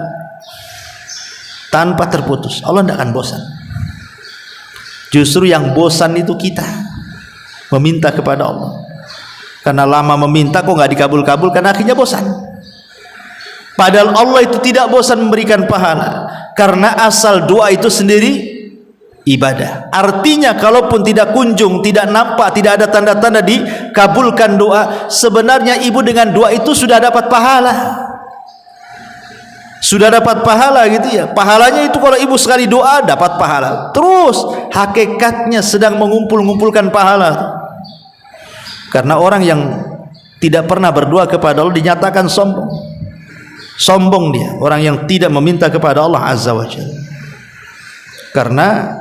Speaker 2: tanpa terputus. Allah tidak akan bosan. Justru yang bosan itu kita meminta kepada Allah, karena lama meminta kok nggak dikabul-kabulkan, akhirnya bosan. Padahal Allah itu tidak bosan memberikan pahala, karena asal doa itu sendiri ibadah. Artinya kalaupun tidak kunjung, tidak nampak, tidak ada tanda-tanda dikabulkan doa, sebenarnya ibu dengan doa itu sudah dapat pahala. Sudah dapat pahala gitu ya. Pahalanya itu kalau ibu sekali doa dapat pahala. Terus hakikatnya sedang mengumpulkan pahala. Karena orang yang tidak pernah berdoa kepada Allah dinyatakan sombong. Sombong dia, orang yang tidak meminta kepada Allah Azza wa Jalla. Karena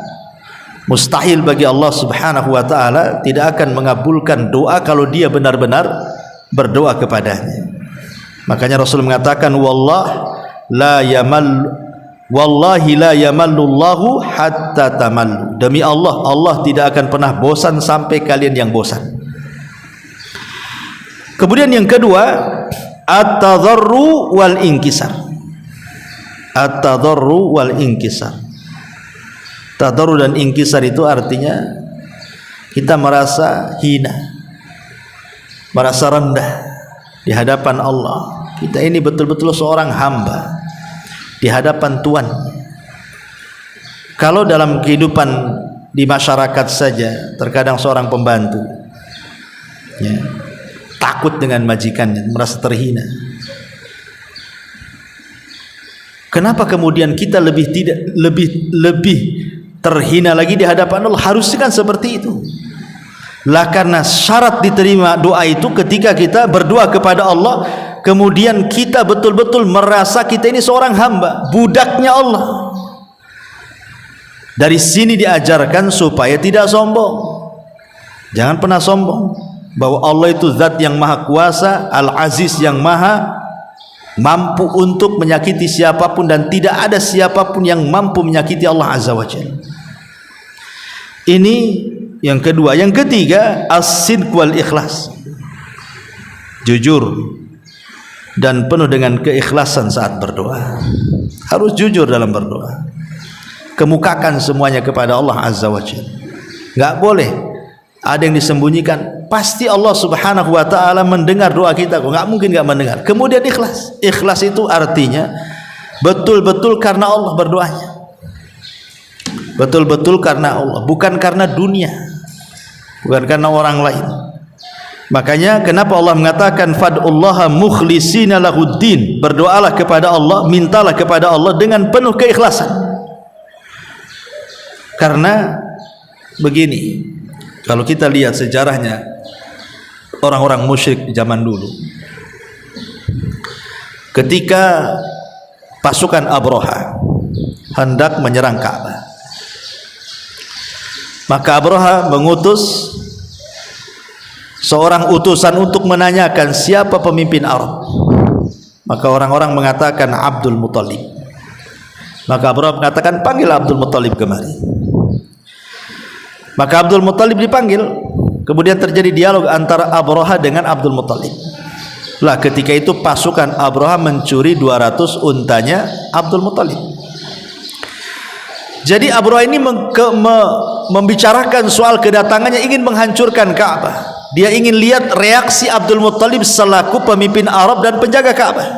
Speaker 2: mustahil bagi Allah Subhanahu wa ta'ala tidak akan mengabulkan doa kalau dia benar-benar berdoa kepadanya. Makanya Rasul mengatakan, wallahi la yamallullahu hatta tamallu. Demi Allah, Allah tidak akan pernah bosan sampai kalian yang bosan. Kemudian yang kedua, at-tadarru wal inkisar. At-tadarru wal inkisar. Tadarru dan inkisar itu artinya kita merasa hina, merasa rendah di hadapan Allah. Kita ini betul-betul seorang hamba di hadapan Tuhan. Kalau dalam kehidupan di masyarakat saja, terkadang seorang pembantu ya, takut dengan majikannya, merasa terhina. Kenapa kemudian kita lebih terhina lagi di hadapan Allah? Harusnya kan seperti itu. Lah karena syarat diterima doa itu ketika kita berdoa kepada Allah, kemudian kita betul-betul merasa kita ini seorang hamba, budaknya Allah. Dari sini diajarkan supaya tidak sombong. Jangan pernah sombong bahwa Allah itu zat yang maha kuasa, Al-Aziz yang maha mampu untuk menyakiti siapapun, dan tidak ada siapapun yang mampu menyakiti Allah Azza wa Jalla. Ini yang kedua. Yang ketiga, as-sidq wal ikhlas. Jujur dan penuh dengan keikhlasan saat berdoa. Harus jujur dalam berdoa. Kemukakan semuanya kepada Allah Azza wa Jalla. Enggak boleh ada yang disembunyikan. Pasti Allah Subhanahu wa ta'ala mendengar doa kita kok, nggak mungkin nggak mendengar. Kemudian ikhlas. Ikhlas itu artinya betul-betul karena Allah berdoanya, betul-betul karena Allah, bukan karena dunia, bukan karena orang lain. Makanya kenapa Allah mengatakan fad'ullaha mukhlisina lahuddin, berdoalah kepada Allah, mintalah kepada Allah dengan penuh keikhlasan. Karena begini, kalau kita lihat sejarahnya orang-orang musyrik zaman dulu, ketika pasukan Abraha hendak menyerang Ka'bah, maka Abraha mengutus seorang utusan untuk menanyakan siapa pemimpin Arab. Maka orang-orang mengatakan Abdul Muthalib. Maka Abraha mengatakan, panggil Abdul Muthalib kemari. Maka Abdul Muthalib dipanggil. Kemudian terjadi dialog antara Abraha dengan Abdul Muthalib. Lah ketika itu pasukan Abraha mencuri 200 untanya Abdul Muthalib. Jadi Abraha ini membicarakan soal kedatangannya, ingin menghancurkan Ka'bah. Dia ingin lihat reaksi Abdul Muthalib selaku pemimpin Arab dan penjaga Ka'bah.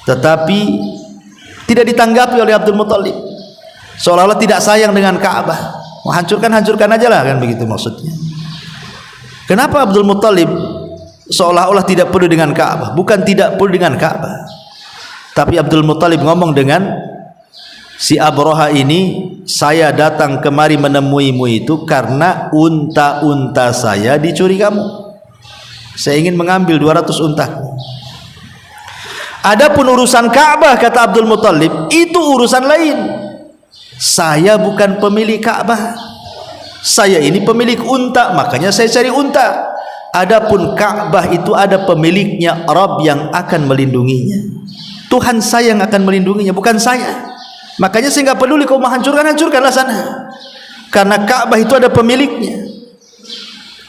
Speaker 2: Tetapi tidak ditanggapi oleh Abdul Muthalib, seolah-olah tidak sayang dengan Ka'bah. Hancurkan aja lah, kan begitu maksudnya. Kenapa Abdul Muthalib seolah-olah tidak peduli dengan Ka'bah? Bukan tidak peduli dengan Ka'bah, tapi Abdul Muthalib ngomong dengan si Abraha ini, saya datang kemari menemuimu itu karena unta-unta saya dicuri kamu. Saya ingin mengambil 200 untaku. Adapun urusan Ka'bah, kata Abdul Muthalib, itu urusan lain. Saya bukan pemilik Ka'bah, saya ini pemilik unta, makanya saya cari unta. Adapun Ka'bah itu ada pemiliknya, Rabb yang akan melindunginya. Tuhan saya yang akan melindunginya, bukan saya. Makanya saya nggak peduli kau menghancurkanlah sana, karena Ka'bah itu ada pemiliknya.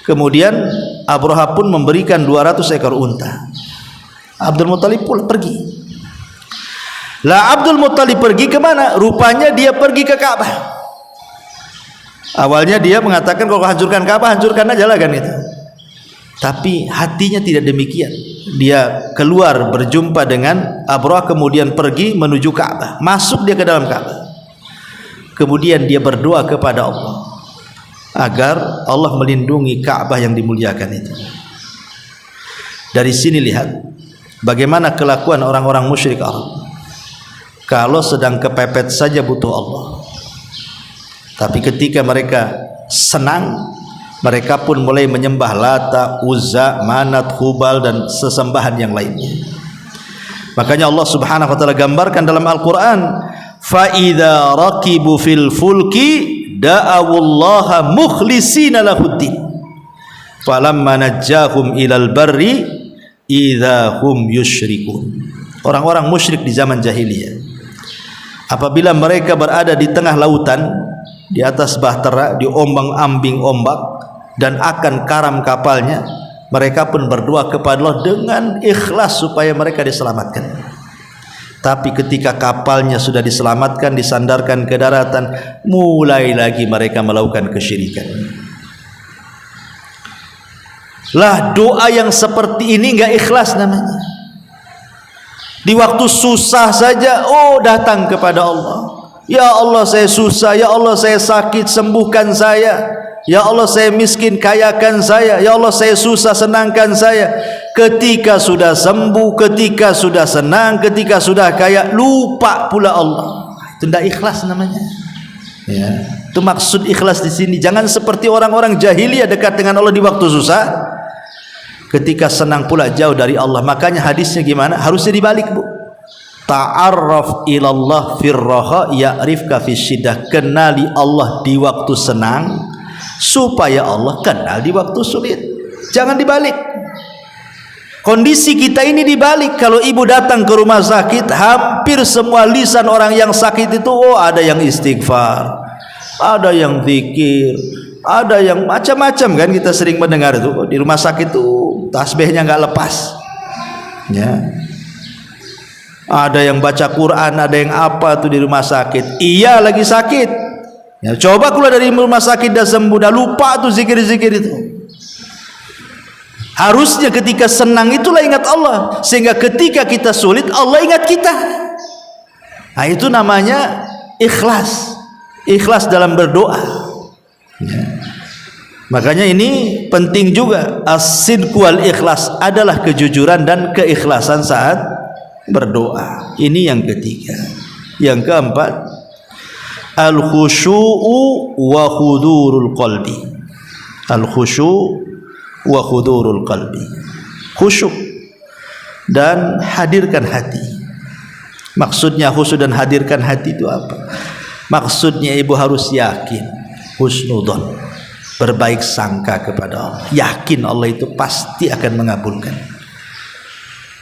Speaker 2: Kemudian Abraha pun memberikan 200 ekor unta. Abdul Muthalib pula pergi. Lah Abdul Muthalib pergi ke mana? Rupanya dia pergi ke Ka'bah. Awalnya dia mengatakan kalau hancurkan Ka'bah, hancurkan aja lah, kan itu. Tapi hatinya tidak demikian. Dia keluar berjumpa dengan Abraha, kemudian pergi menuju Ka'bah. Masuk dia ke dalam Ka'bah. Kemudian dia berdoa kepada Allah agar Allah melindungi Ka'bah yang dimuliakan itu. Dari sini lihat bagaimana kelakuan orang-orang musyrik Arab. Kalau sedang kepepet saja butuh Allah, tapi ketika mereka senang, mereka pun mulai menyembah Lata, Uzza, Manat, Hubal dan sesembahan yang lainnya. Makanya Allah Subhanahu wa taala gambarkan dalam Al-Qur'an, fa idza raqibu fil fulki da'awullaha mukhlishina lahuddin falamma najjahum ilal barri idza hum yusyrikun. Orang-orang musyrik di zaman jahiliyah, apabila mereka berada di tengah lautan, di atas bahtera, di ombang-ambing ombak dan akan karam kapalnya, mereka pun berdoa kepada Allah dengan ikhlas supaya mereka diselamatkan. Tapi ketika kapalnya sudah diselamatkan, disandarkan ke daratan, mulai lagi mereka melakukan kesyirikan. Lah doa yang seperti ini enggak ikhlas namanya. Di waktu susah saja, oh datang kepada Allah. Ya Allah saya susah, ya Allah saya sakit, sembuhkan saya. Ya Allah saya miskin, kayakan saya. Ya Allah saya susah, senangkan saya. Ketika sudah sembuh, ketika sudah senang, ketika sudah kaya, lupa pula Allah. Itu tidak ikhlas namanya. Ya, itu maksud ikhlas di sini. Jangan seperti orang-orang jahiliyah dekat dengan Allah di waktu susah, ketika senang pula jauh dari Allah. Makanya hadisnya gimana? Harusnya dibalik, Bu. Ta'arraf ilallah firraha ya'rifka fisyiddah. Kenali Allah di waktu senang supaya Allah kenal di waktu sulit. Jangan dibalik. Kondisi kita ini dibalik. Kalau ibu datang ke rumah sakit, hampir semua lisan orang yang sakit itu, oh ada yang istighfar, ada yang zikir, ada yang macam-macam, kan kita sering mendengar itu. Di rumah sakit itu tasbihnya nggak lepas, ya. Ada yang baca Quran, ada yang apa tuh di rumah sakit. Iya lagi sakit, ya, coba keluar dari rumah sakit dah sembuh, dah lupa tuh zikir-zikir itu. Harusnya ketika senang itulah ingat Allah, sehingga ketika kita sulit Allah ingat kita. Nah itu namanya ikhlas. Ikhlas dalam berdoa, ya. Makanya ini penting juga. As-sidqu wal ikhlas adalah kejujuran dan keikhlasan saat berdoa. Ini yang ketiga. Yang keempat, al-khusyu'u wa hudurul qalbi. Al-khusyu' wa hudurul qalbi. Khusyuk dan hadirkan hati. Maksudnya khusyuk dan hadirkan hati itu apa? Maksudnya ibu harus yakin, husnudzon, berbaik sangka kepada Allah, yakin Allah itu pasti akan mengabulkan.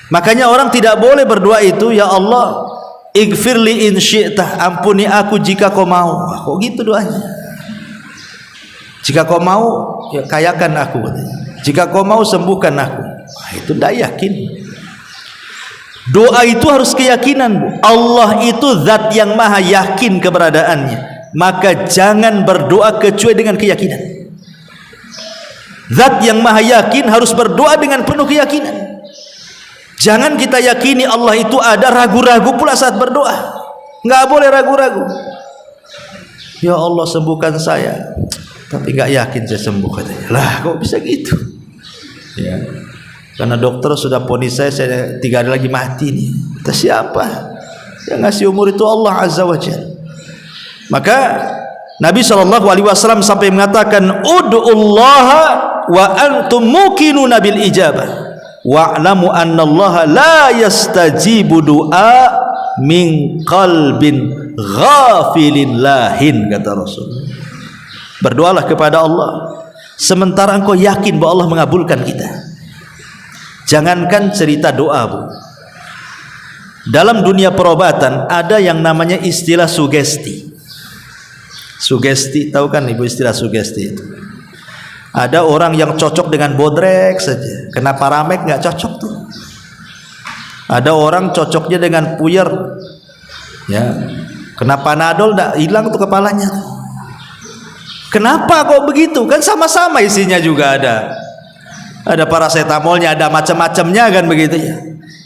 Speaker 2: Makanya orang tidak boleh berdoa itu, ya Allah ighfirli in syi'tah, ampuni aku jika kau mau. Kok gitu doanya? Jika kau mau ya kayakan aku, jika kau mau sembuhkan aku. Itu tidak yakin. Doa itu harus keyakinan, Bu. Allah itu zat yang maha yakin keberadaannya, maka jangan berdoa kecuali dengan keyakinan. Zat yang maha yakin harus berdoa dengan penuh keyakinan. Jangan kita yakini Allah itu ada, ragu-ragu pula saat berdoa. Nggak boleh ragu-ragu. Ya Allah sembuhkan saya, tapi nggak yakin saya sembuh katanya. Lah kok bisa gitu? Ya, karena dokter sudah vonis saya 3 hari lagi mati nih. Kata siapa? Yang ngasih umur itu Allah Azza wa Jalla. Maka Nabi SAW sampai mengatakan, ud'ullaha wa antum muqinuna bil ijabah wa'lamu annallaha la yastajibu du'a min qalbin ghafilin lahin, kata Rasul. Berdoalah kepada Allah sementara engkau yakin bahwa Allah mengabulkan kita. Jangankan cerita doa, Bu. Dalam dunia perobatan ada yang namanya istilah sugesti. Sugesti, tahu kan Ibu istilah sugesti itu? Ada orang yang cocok dengan bodrek saja, kena paramek nggak cocok tuh. Ada orang cocoknya dengan puyer, ya, kena panadol nggak hilang tuh kepalanya tuh. Kenapa kok begitu? Kan sama-sama isinya juga ada paracetamolnya, ada macam-macamnya kan begitu ya.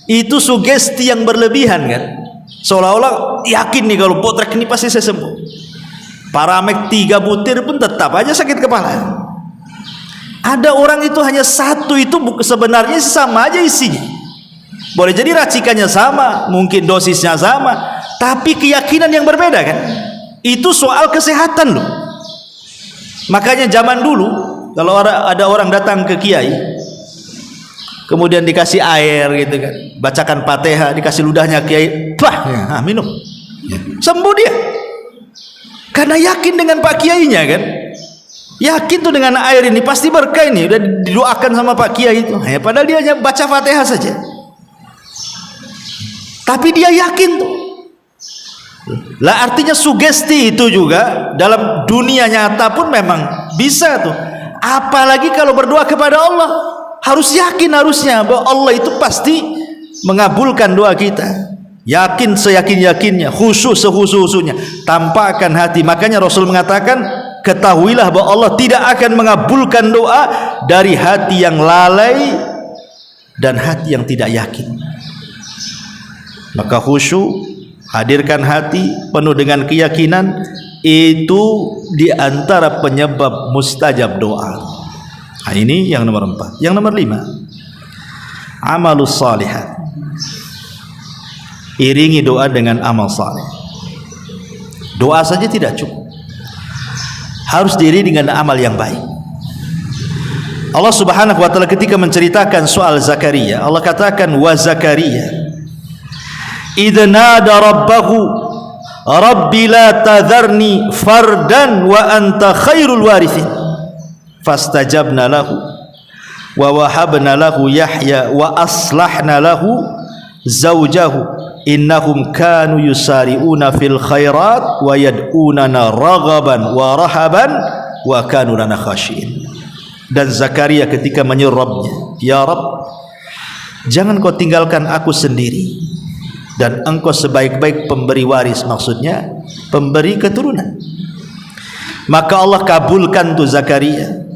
Speaker 2: Itu sugesti yang berlebihan kan, seolah-olah yakin nih kalau bodrek ini pasti saya sembuh. Paramek 3 butir pun tetap aja sakit kepala. Ada orang itu hanya satu, itu sebenarnya sama aja isinya. Boleh jadi racikannya sama, mungkin dosisnya sama, tapi keyakinan yang berbeda kan. Itu soal kesehatan loh. Makanya zaman dulu kalau ada orang datang ke kiai, kemudian dikasih air gitu kan, bacakan Fatihah, dikasih ludahnya kiai, bah, minum, sembuh dia. Karena yakin dengan Pak Kiainya kan, yakin tuh dengan air ini pasti berkah ini, udah didoakan sama Pak Kiai itu. Ya, padahal dia hanya baca Fatihah saja, tapi dia yakin tuh. Lah artinya sugesti itu juga dalam dunia nyata pun memang bisa tuh. Apalagi kalau berdoa kepada Allah, harus yakin harusnya bahwa Allah itu pasti mengabulkan doa kita. Yakin seyakin-yakinnya, khusyuk sekhusyuk-khusyuknya, tampakkan hati. Makanya Rasul mengatakan, ketahuilah bahwa Allah tidak akan mengabulkan doa dari hati yang lalai dan hati yang tidak yakin. Maka khusyuk, hadirkan hati penuh dengan keyakinan, itu diantara penyebab mustajab doa. Nah, ini yang nomor 4. Yang nomor 5, amalus salihat. Iringi doa dengan amal saleh. Doa saja tidak cukup, harus diiringi dengan amal yang baik. Allah Subhanahu wa taala ketika menceritakan soal Zakaria, Allah katakan, wa Zakaria idza nada rabbahu rabbi la tadharni fardan wa anta khairul warithin fastajabna lahu wa wahabna lahu Yahya wa aslahna lahu zawjahu innahum kanu yusari'una fil khairat wa yad'unana raghaban wa rahaban wa kanu lana khashiin. Dan Zakaria ketika menyeru Rabbnya, ya Rabb, jangan kau tinggalkan aku sendiri, dan engkau sebaik-baik pemberi waris, maksudnya pemberi keturunan. Maka Allah kabulkan tuh Zakaria,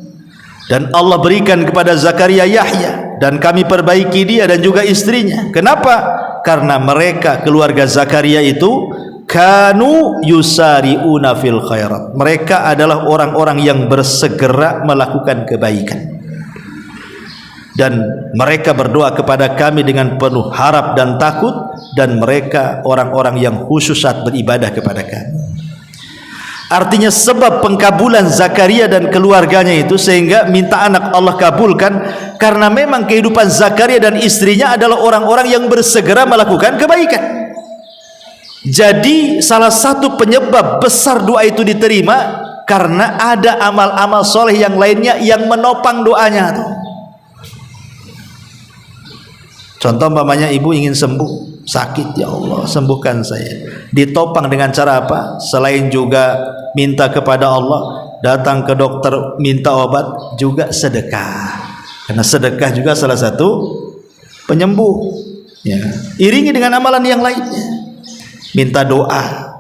Speaker 2: dan Allah berikan kepada Zakaria Yahya, dan kami perbaiki dia dan juga istrinya. Kenapa? Karena mereka keluarga Zakaria itu kanu yusari'una fil khairat. Mereka adalah orang-orang yang bersegera melakukan kebaikan, dan mereka berdoa kepada kami dengan penuh harap dan takut, dan mereka orang-orang yang khusyuk saat beribadah kepada kami. Artinya sebab pengkabulan Zakaria dan keluarganya itu sehingga minta anak Allah kabulkan, karena memang kehidupan Zakaria dan istrinya adalah orang-orang yang bersegera melakukan kebaikan. Jadi salah satu penyebab besar doa itu diterima Karena ada amal-amal soleh yang lainnya yang menopang doanya tuh. Contoh umpamanya ibu ingin sembuh, sakit, ya Allah sembuhkan saya. Ditopang dengan cara apa? Selain juga minta kepada Allah, datang ke dokter minta obat, juga sedekah. Karena sedekah juga salah satu penyembuh. Ya. Iringi dengan amalan yang lainnya. Minta doa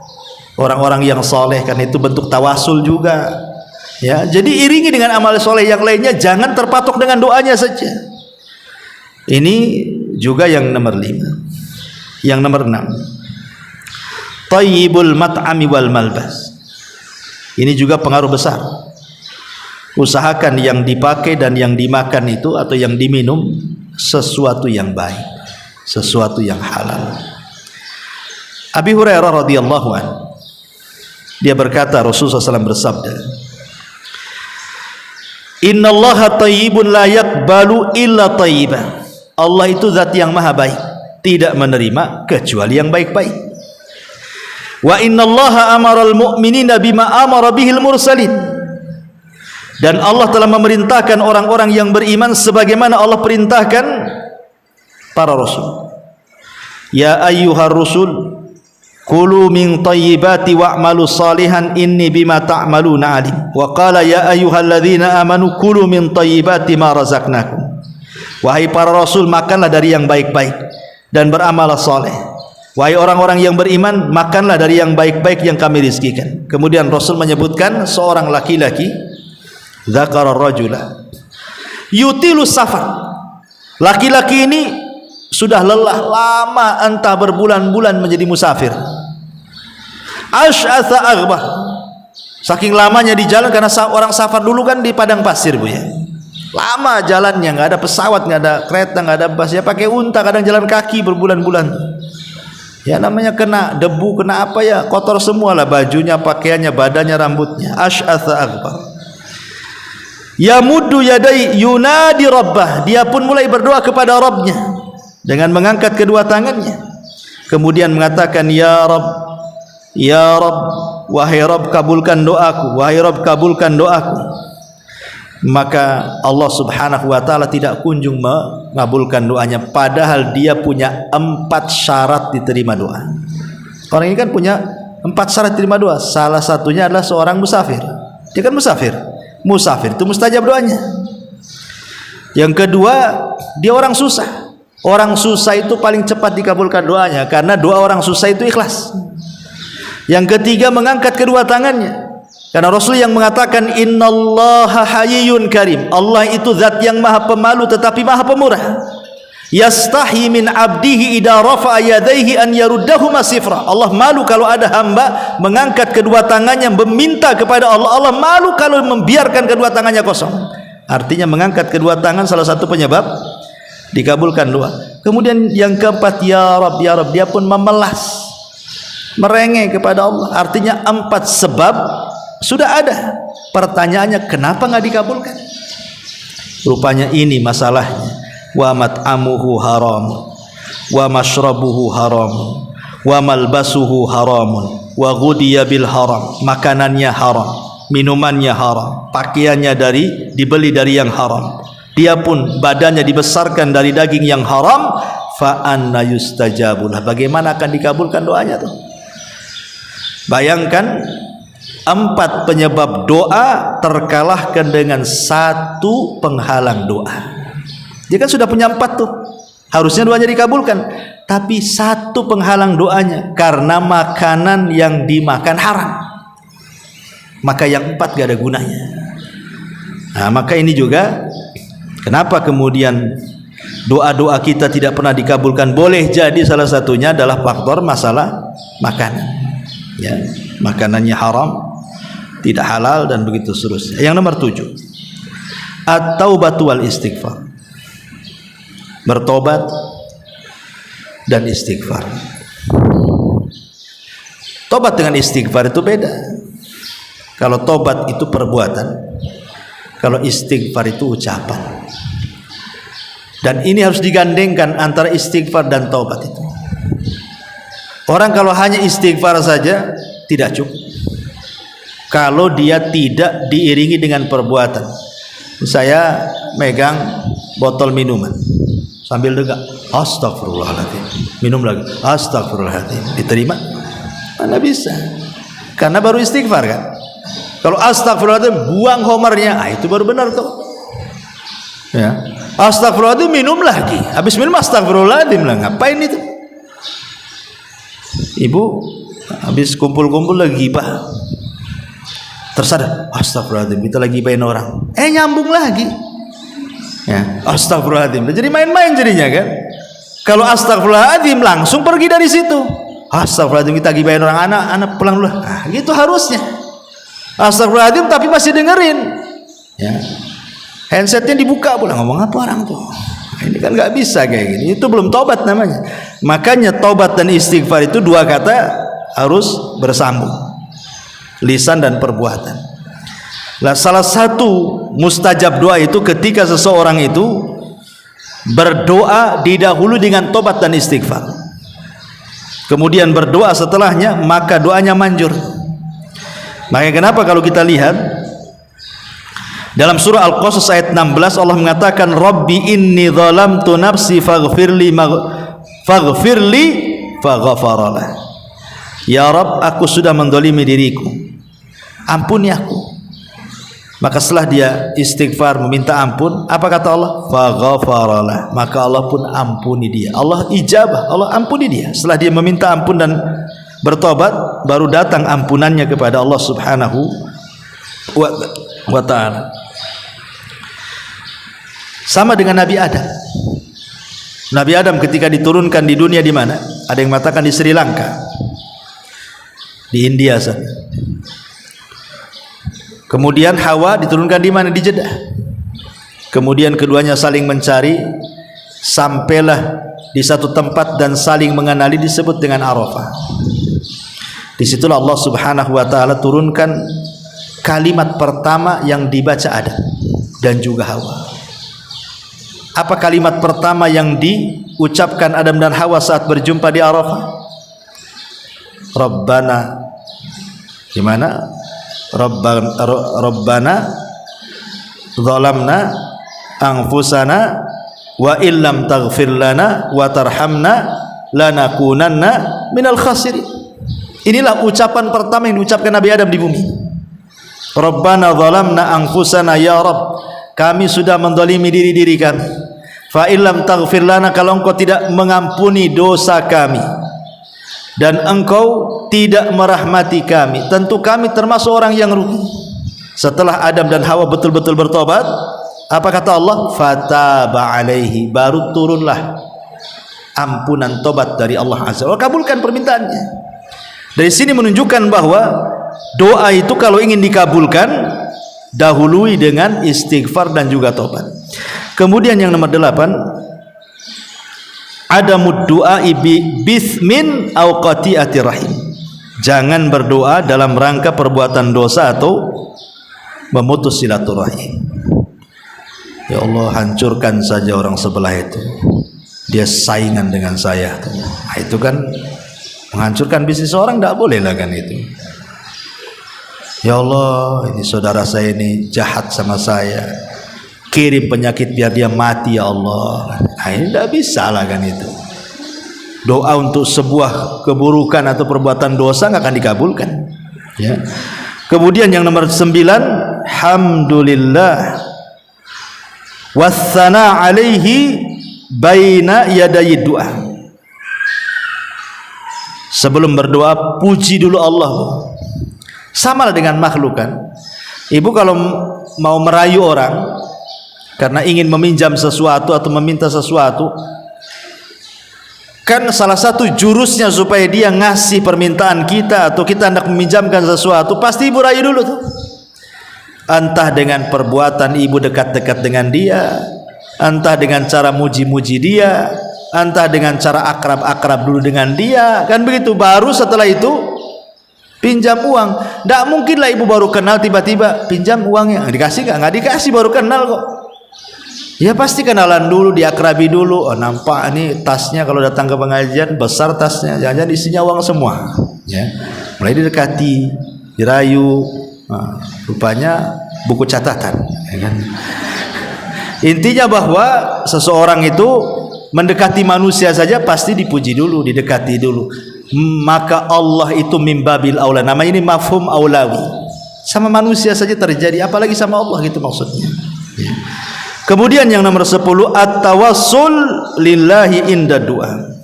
Speaker 2: orang-orang yang soleh, kan itu bentuk tawasul juga. Ya, jadi iringi dengan amal soleh yang lainnya, jangan terpatok dengan doanya saja. Ini juga yang nomor 5. Yang nomor 6, thayyibul mat'ami wal malbas. Ini juga pengaruh besar. Usahakan yang dipakai dan yang dimakan itu atau yang diminum sesuatu yang baik, sesuatu yang halal. Abi Hurairah radhiyallahu anhu, dia berkata, Rasulullah SAW bersabda, Innallaha thayyibun la yaqbalu illa thayyiban. Allah itu zat yang maha baik, tidak menerima kecuali yang baik-baik. Wa innallaha amaral mu'minina bima amara bihil mursalin. Dan Allah telah memerintahkan orang-orang yang beriman sebagaimana Allah perintahkan para rasul. Ya ayyuhar rusul, kulu min thayyibati wa'malu salihan inni bima ta'maluna alim. Wa qala ya ayyuhalladzina amanu kulu min thayyibati ma razaqnakum. Wahai para rasul, makanlah dari yang baik-baik dan beramal saleh. Wahai orang-orang yang beriman, makanlah dari yang baik-baik yang kami rizkikan. Kemudian Rasul menyebutkan seorang laki-laki, dzakara rajula yutilu safar. Laki-laki ini sudah lelah lama, entah berbulan-bulan menjadi musafir. Asy'atha aghbah. Saking lamanya di jalan, karena orang safar dulu kan di padang pasir, Bu ya. Lama jalannya, nggak ada pesawat, nggak ada kereta, nggak ada bus, ya pakai unta, kadang jalan kaki berbulan-bulan. Ya namanya kena debu, kena apa ya, kotor semua lah bajunya, pakaiannya, badannya, rambutnya. Asy'atha aghbar. Yamuddu yadai yunadi rabbah. Dia pun mulai berdoa kepada Rabbnya dengan mengangkat kedua tangannya. Kemudian mengatakan, Ya Rabb, Ya Rabb, wahai Rabb kabulkan doaku, wahai Rabb kabulkan doaku. Maka Allah subhanahu wa ta'ala tidak kunjung mengabulkan doanya, padahal dia punya 4 syarat diterima doa. Orang ini kan punya 4 syarat diterima doa. Salah satunya adalah seorang musafir. Dia kan musafir. Musafir itu mustajab doanya. Yang kedua, dia orang susah. Orang susah itu paling cepat dikabulkan doanya, karena doa orang susah itu ikhlas. Yang ketiga, mengangkat kedua tangannya, karena Rasul yang mengatakan innallaha hayyun karim. Allah itu zat yang maha pemalu tetapi maha pemurah. Yastahi min abdihi idza rafa'a yadayhi an yaruddahuma sifra. Allah malu kalau ada hamba mengangkat kedua tangannya meminta kepada Allah. Allah malu kalau membiarkan kedua tangannya kosong. Artinya mengangkat kedua tangan salah satu penyebab dikabulkan doa. Kemudian yang keempat, ya Rabb, ya Rabb, dia pun memelas, merengek kepada Allah. Artinya 4 sebab sudah ada. Pertanyaannya, kenapa nggak dikabulkan? Rupanya ini masalahnya. Wa mat'amuhu haram, wa mashrabuhu haram, wa malbasuhu haramun, wa ghudiya bil haram. Makanannya haram, minumannya haram, pakaiannya dibeli dari yang haram. Dia pun badannya dibesarkan dari daging yang haram. Fa anna yustajabulah. Bagaimana akan dikabulkan doanya tuh? Bayangkan, 4 penyebab doa terkalahkan dengan 1 penghalang doa. Dia kan sudah punya 4 tuh, harusnya doanya dikabulkan, tapi 1 penghalang doanya, karena makanan yang dimakan haram. Maka yang 4 gak ada gunanya. Nah, maka ini juga kenapa kemudian doa-doa kita tidak pernah dikabulkan. Boleh jadi salah satunya adalah faktor masalah makanan, ya, makanannya haram, tidak halal, dan begitu seterusnya. Yang nomor 7, at-taubatu wal istighfar. Bertobat dan istighfar. Tobat dengan istighfar itu beda. Kalau tobat itu perbuatan, kalau istighfar itu ucapan. Dan ini harus digandengkan antara istighfar dan tobat itu. Orang kalau hanya istighfar saja tidak cukup. kalau dia tidak diiringi dengan perbuatan. Saya megang botol minuman sambil dengar astagfirullahaladzim, minum lagi astagfirullahaladzim, diterima? Mana bisa, karena baru istighfar kan. Kalau astagfirullahaladzim buang homernya, itu baru benar tuh ya. Astagfirullahaladzim minum lagi, habis minum astagfirullahaladzim lah, ngapain itu? Ibu habis kumpul-kumpul lagi gibah, tersadar astagfirullahaladzim kita lagi gibahin orang, nyambung lagi ya, astagfirullahaladzim, jadi main-main jadinya kan. Kalau astagfirullahaladzim langsung pergi dari situ. Astagfirullahaladzim kita gibahin orang, anak pulang dulu, gitu harusnya. Astagfirullahaladzim tapi masih dengerin ya, handsetnya dibuka pula, ngomong apa orang tuh. Ini kan nggak bisa kayak gini, itu belum tobat namanya. Makanya tobat dan istighfar itu dua kata harus bersambung, lisan dan perbuatan. Nah, salah satu mustajab doa itu ketika seseorang itu berdoa didahului dengan tobat dan istighfar, kemudian berdoa setelahnya, maka doanya manjur. Makanya kenapa kalau kita lihat dalam surah Al-Qasas ayat 16 Allah mengatakan Rabbi inni zalamtu nafsi faghfirli faghfaralah. Ya Rabb, aku sudah mendolimi diriku, ampuni aku. Maka setelah dia istighfar meminta ampun, apa kata Allah? Faghfaralah, maka Allah pun ampuni dia. Allah ijabah, Allah ampuni dia. Setelah dia meminta ampun dan bertobat, baru datang ampunannya kepada Allah Subhanahu wa ta'ala. Sama dengan Nabi Adam. Nabi Adam ketika diturunkan di dunia di mana? Ada yang mengatakan di Sri Lanka, di India sana. Kemudian Hawa diturunkan di mana? Di Jeddah. Kemudian keduanya saling mencari, sampailah di satu tempat dan saling mengenali, disebut dengan Arafah. Disitulah Allah Subhanahu wa ta'ala turunkan kalimat pertama yang dibaca Adam dan juga Hawa. Apa kalimat pertama yang diucapkan Adam dan Hawa saat berjumpa di Arafah? Rabbana, gimana? Rabbana zalamna anfusana wa illam taghfir lana wa tarhamna lanakunanna minal khasirin. Inilah ucapan pertama yang diucapkan Nabi Adam di bumi. Rabbana zalamna anfusana, ya Rabb, kami sudah mendolimi diri-diri kami. Fa illam taghfir lana, kalau engkau tidak mengampuni dosa kami dan engkau tidak merahmati kami, tentu kami termasuk orang yang rugi. Setelah Adam dan Hawa betul-betul bertobat, apa kata Allah? Fataba alaihi, baru turunlah ampunan tobat dari Allah Azza wa Jalla, kabulkan permintaannya. Dari sini menunjukkan bahwa doa itu kalau ingin dikabulkan, dahului dengan istighfar dan juga tobat. Kemudian yang nomor 8, adamud du'a bismin aw qati'ati rahim. Jangan berdoa dalam rangka perbuatan dosa atau memutus silaturahim. Ya Allah, hancurkan saja orang sebelah itu, dia saingan dengan saya. Nah, itu kan menghancurkan bisnis orang, tidak boleh lah kan itu. Ya Allah, ini saudara saya ini jahat sama saya, kirim penyakit biar dia mati ya Allah. Nah, ini tidak bisa lah kan itu. Doa untuk sebuah keburukan atau perbuatan dosa nggak akan dikabulkan ya. Kemudian yang nomor 9, hamdulillah wassana alaihi baina yadayi doa. Sebelum berdoa puji dulu Allah. Sama dengan makhluk kan. Ibu kalau mau merayu orang karena ingin meminjam sesuatu atau meminta sesuatu, kan salah satu jurusnya supaya dia ngasih permintaan kita atau kita hendak meminjamkan sesuatu, pasti ibu rayu dulu tuh. Entah dengan perbuatan ibu dekat-dekat dengan dia, entah dengan cara muji-muji dia, entah dengan cara akrab-akrab dulu dengan dia, kan begitu. Baru setelah itu pinjam uang. Tidak mungkinlah ibu baru kenal tiba-tiba pinjam uangnya, dikasih nggak dikasih, baru kenal kok. Ya pasti kenalan dulu, diakrabi dulu. Oh, nampak ini tasnya kalau datang ke pengajian besar tasnya, jangan-jangan isinya uang semua ya. Mulai didekati, dirayu, Rupanya buku catatan, ya kan? Intinya bahwa seseorang itu mendekati manusia saja pasti dipuji dulu, didekati dulu. Maka Allah itu mimbabil aula. Nama ini mafhum aulawi. Sama manusia saja terjadi, apalagi sama Allah, gitu maksudnya. Ya. Kemudian yang nomor 10, at-tawassul lillahi inda du'a.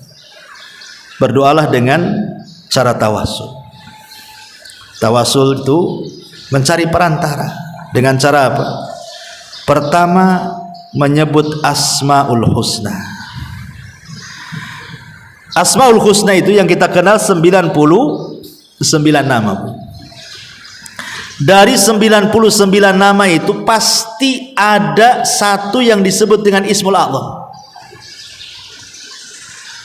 Speaker 2: Berdoalah dengan cara tawassul. Tawassul itu mencari perantara. Dengan cara apa? Pertama, menyebut Asmaul Husna. Asmaul Husna itu yang kita kenal 99 nama. Dari 99 nama itu pasti ada satu yang disebut dengan Ismul A'zam.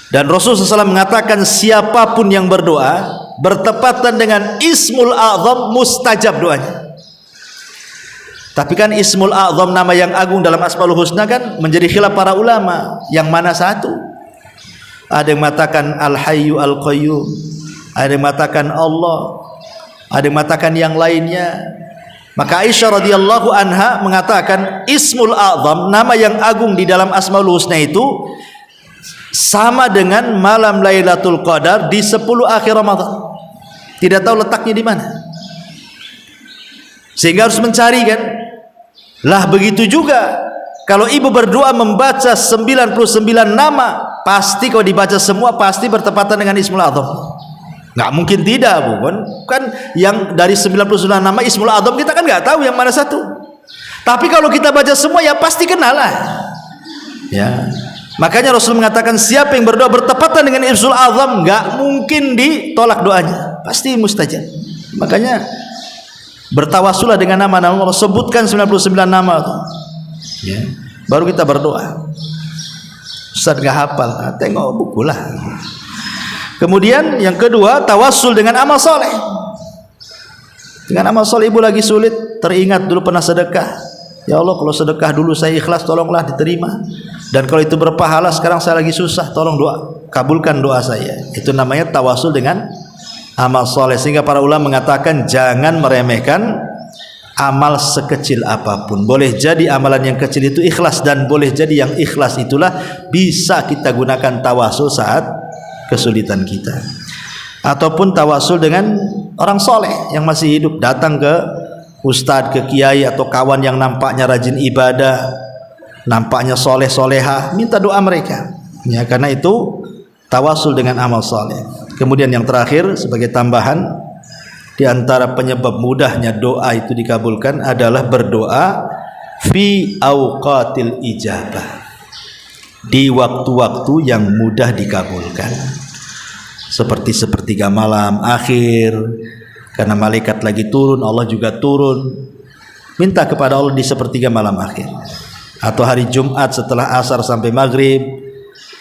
Speaker 2: Dan Rasulullah SAW mengatakan siapapun yang berdoa bertepatan dengan Ismul A'zam mustajab doanya. Tapi kan Ismul A'zam, nama yang agung dalam Asmaul Husna, kan menjadi khilaf para ulama. Yang mana satu? Ada yang mengatakan Al-Hayyu Al-Qayyum, ada yang mengatakan Allah, ada yang mengatakan yang lainnya. Maka Aisyah radhiyallahu anha mengatakan Ismul A'zam, nama yang agung di dalam Asmaul Husna itu sama dengan malam Lailatul Qadar di 10 akhir Ramadan. Tidak tahu letaknya di mana. Sehingga harus mencari, kan? Lah begitu juga kalau ibu berdoa membaca 99 nama, pasti kalau dibaca semua pasti bertepatan dengan Ismul A'zam. Nggak mungkin tidak, Bu. Kan yang dari 99 nama Ismul A'zam kita kan nggak tahu yang mana satu. Tapi kalau kita baca semua ya pasti kenal lah. Ya. Makanya Rasul mengatakan siapa yang berdoa bertepatan dengan Ismul A'zam nggak mungkin ditolak doanya, pasti mustajab. Makanya bertawassullah dengan nama-nama Allah, sebutkan 99 nama, ya, baru kita berdoa. Ustaz gak hafal, tengok buku lah. Kemudian yang kedua, tawassul dengan amal soleh. Dengan amal soleh, ibu lagi sulit, teringat dulu pernah sedekah. Ya Allah, kalau sedekah dulu saya ikhlas, tolonglah diterima. Dan kalau itu berpahala, sekarang saya lagi susah, tolong doa, kabulkan doa saya. Itu namanya tawassul dengan amal soleh. Sehingga para ulama mengatakan jangan meremehkan amal sekecil apapun. Boleh jadi amalan yang kecil itu ikhlas, dan boleh jadi yang ikhlas itulah bisa kita gunakan tawasul saat kesulitan kita. Ataupun tawasul dengan orang soleh yang masih hidup, datang ke ustadz, ke kiai atau kawan yang nampaknya rajin ibadah, nampaknya soleh soleha, minta doa mereka. Ya, karena itu tawasul dengan amal soleh. Kemudian yang terakhir sebagai tambahan, di antara penyebab mudahnya doa itu dikabulkan adalah berdoa fi auqatil ijabah, di waktu-waktu yang mudah dikabulkan, seperti sepertiga malam akhir, karena malaikat lagi turun, Allah juga turun. Minta kepada Allah di sepertiga malam akhir, atau hari Jumat setelah asar sampai maghrib,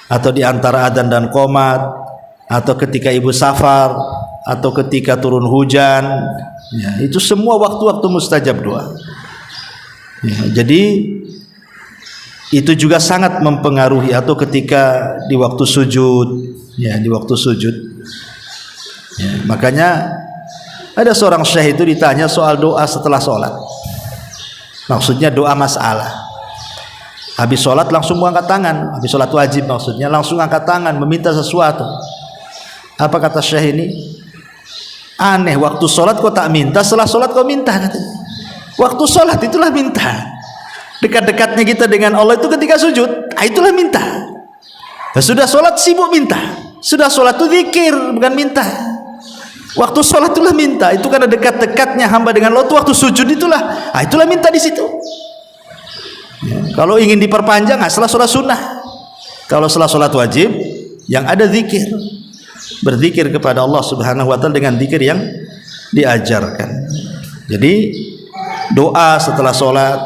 Speaker 2: atau di antara adzan dan qomat, atau ketika ibu safar, atau ketika turun hujan. Ya, itu semua waktu-waktu mustajab doa. Ya, jadi itu juga sangat mempengaruhi, atau ketika di waktu sujud, ya, di waktu sujud. Ya, makanya ada seorang syekh itu ditanya soal doa setelah sholat. Maksudnya doa masalah. Habis sholat langsung angkat tangan, habis sholat wajib maksudnya langsung angkat tangan meminta sesuatu. Apa kata syekh ini? Aneh, waktu sholat kau tak minta, setelah sholat kau minta, katanya. Waktu sholat itulah minta. Dekat-dekatnya kita dengan Allah itu ketika sujud, itulah minta. Nah, sudah sholat sibuk minta, sudah sholat itu zikir, bukan minta. Waktu sholat itulah minta, itu karena dekat-dekatnya hamba dengan Allah itu waktu sujud itulah, itulah minta di situ. Ya, kalau ingin diperpanjang, setelah sholat sunnah. Kalau setelah sholat wajib, yang ada zikir, berzikir kepada Allah Subhanahu wa taala dengan zikir yang diajarkan. Jadi doa setelah sholat,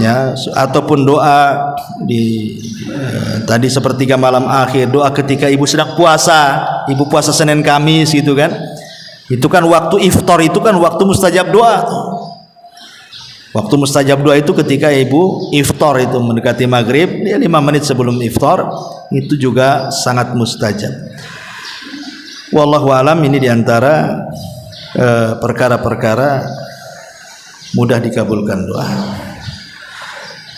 Speaker 2: ya, ataupun doa di tadi sepertiga malam akhir, doa ketika ibu sedang puasa, ibu puasa Senin Kamis gitu kan, itu kan waktu iftar, itu kan waktu mustajab doa. Waktu mustajab doa itu ketika ibu iftar, itu mendekati maghrib, ya 5 menit sebelum iftar, itu juga sangat mustajab. Wallahu alam, ini diantara perkara-perkara mudah dikabulkan doa.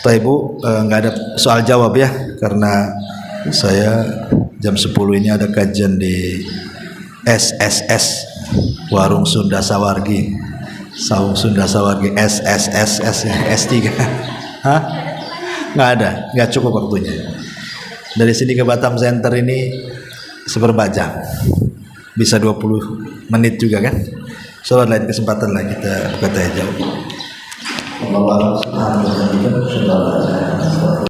Speaker 2: Pak Ibu, nggak ada soal jawab ya, karena saya jam 10 ini ada kajian di SSS Warung Sunda Sawargi, Saung Sunda Sawargi, SSS S3. Hah? Nggak ada, nggak cukup waktunya. Dari sini ke Batam Center ini seperempat jam, bisa 20 menit juga kan. Soal lain kesempatan lah kita berkata jauh. Allah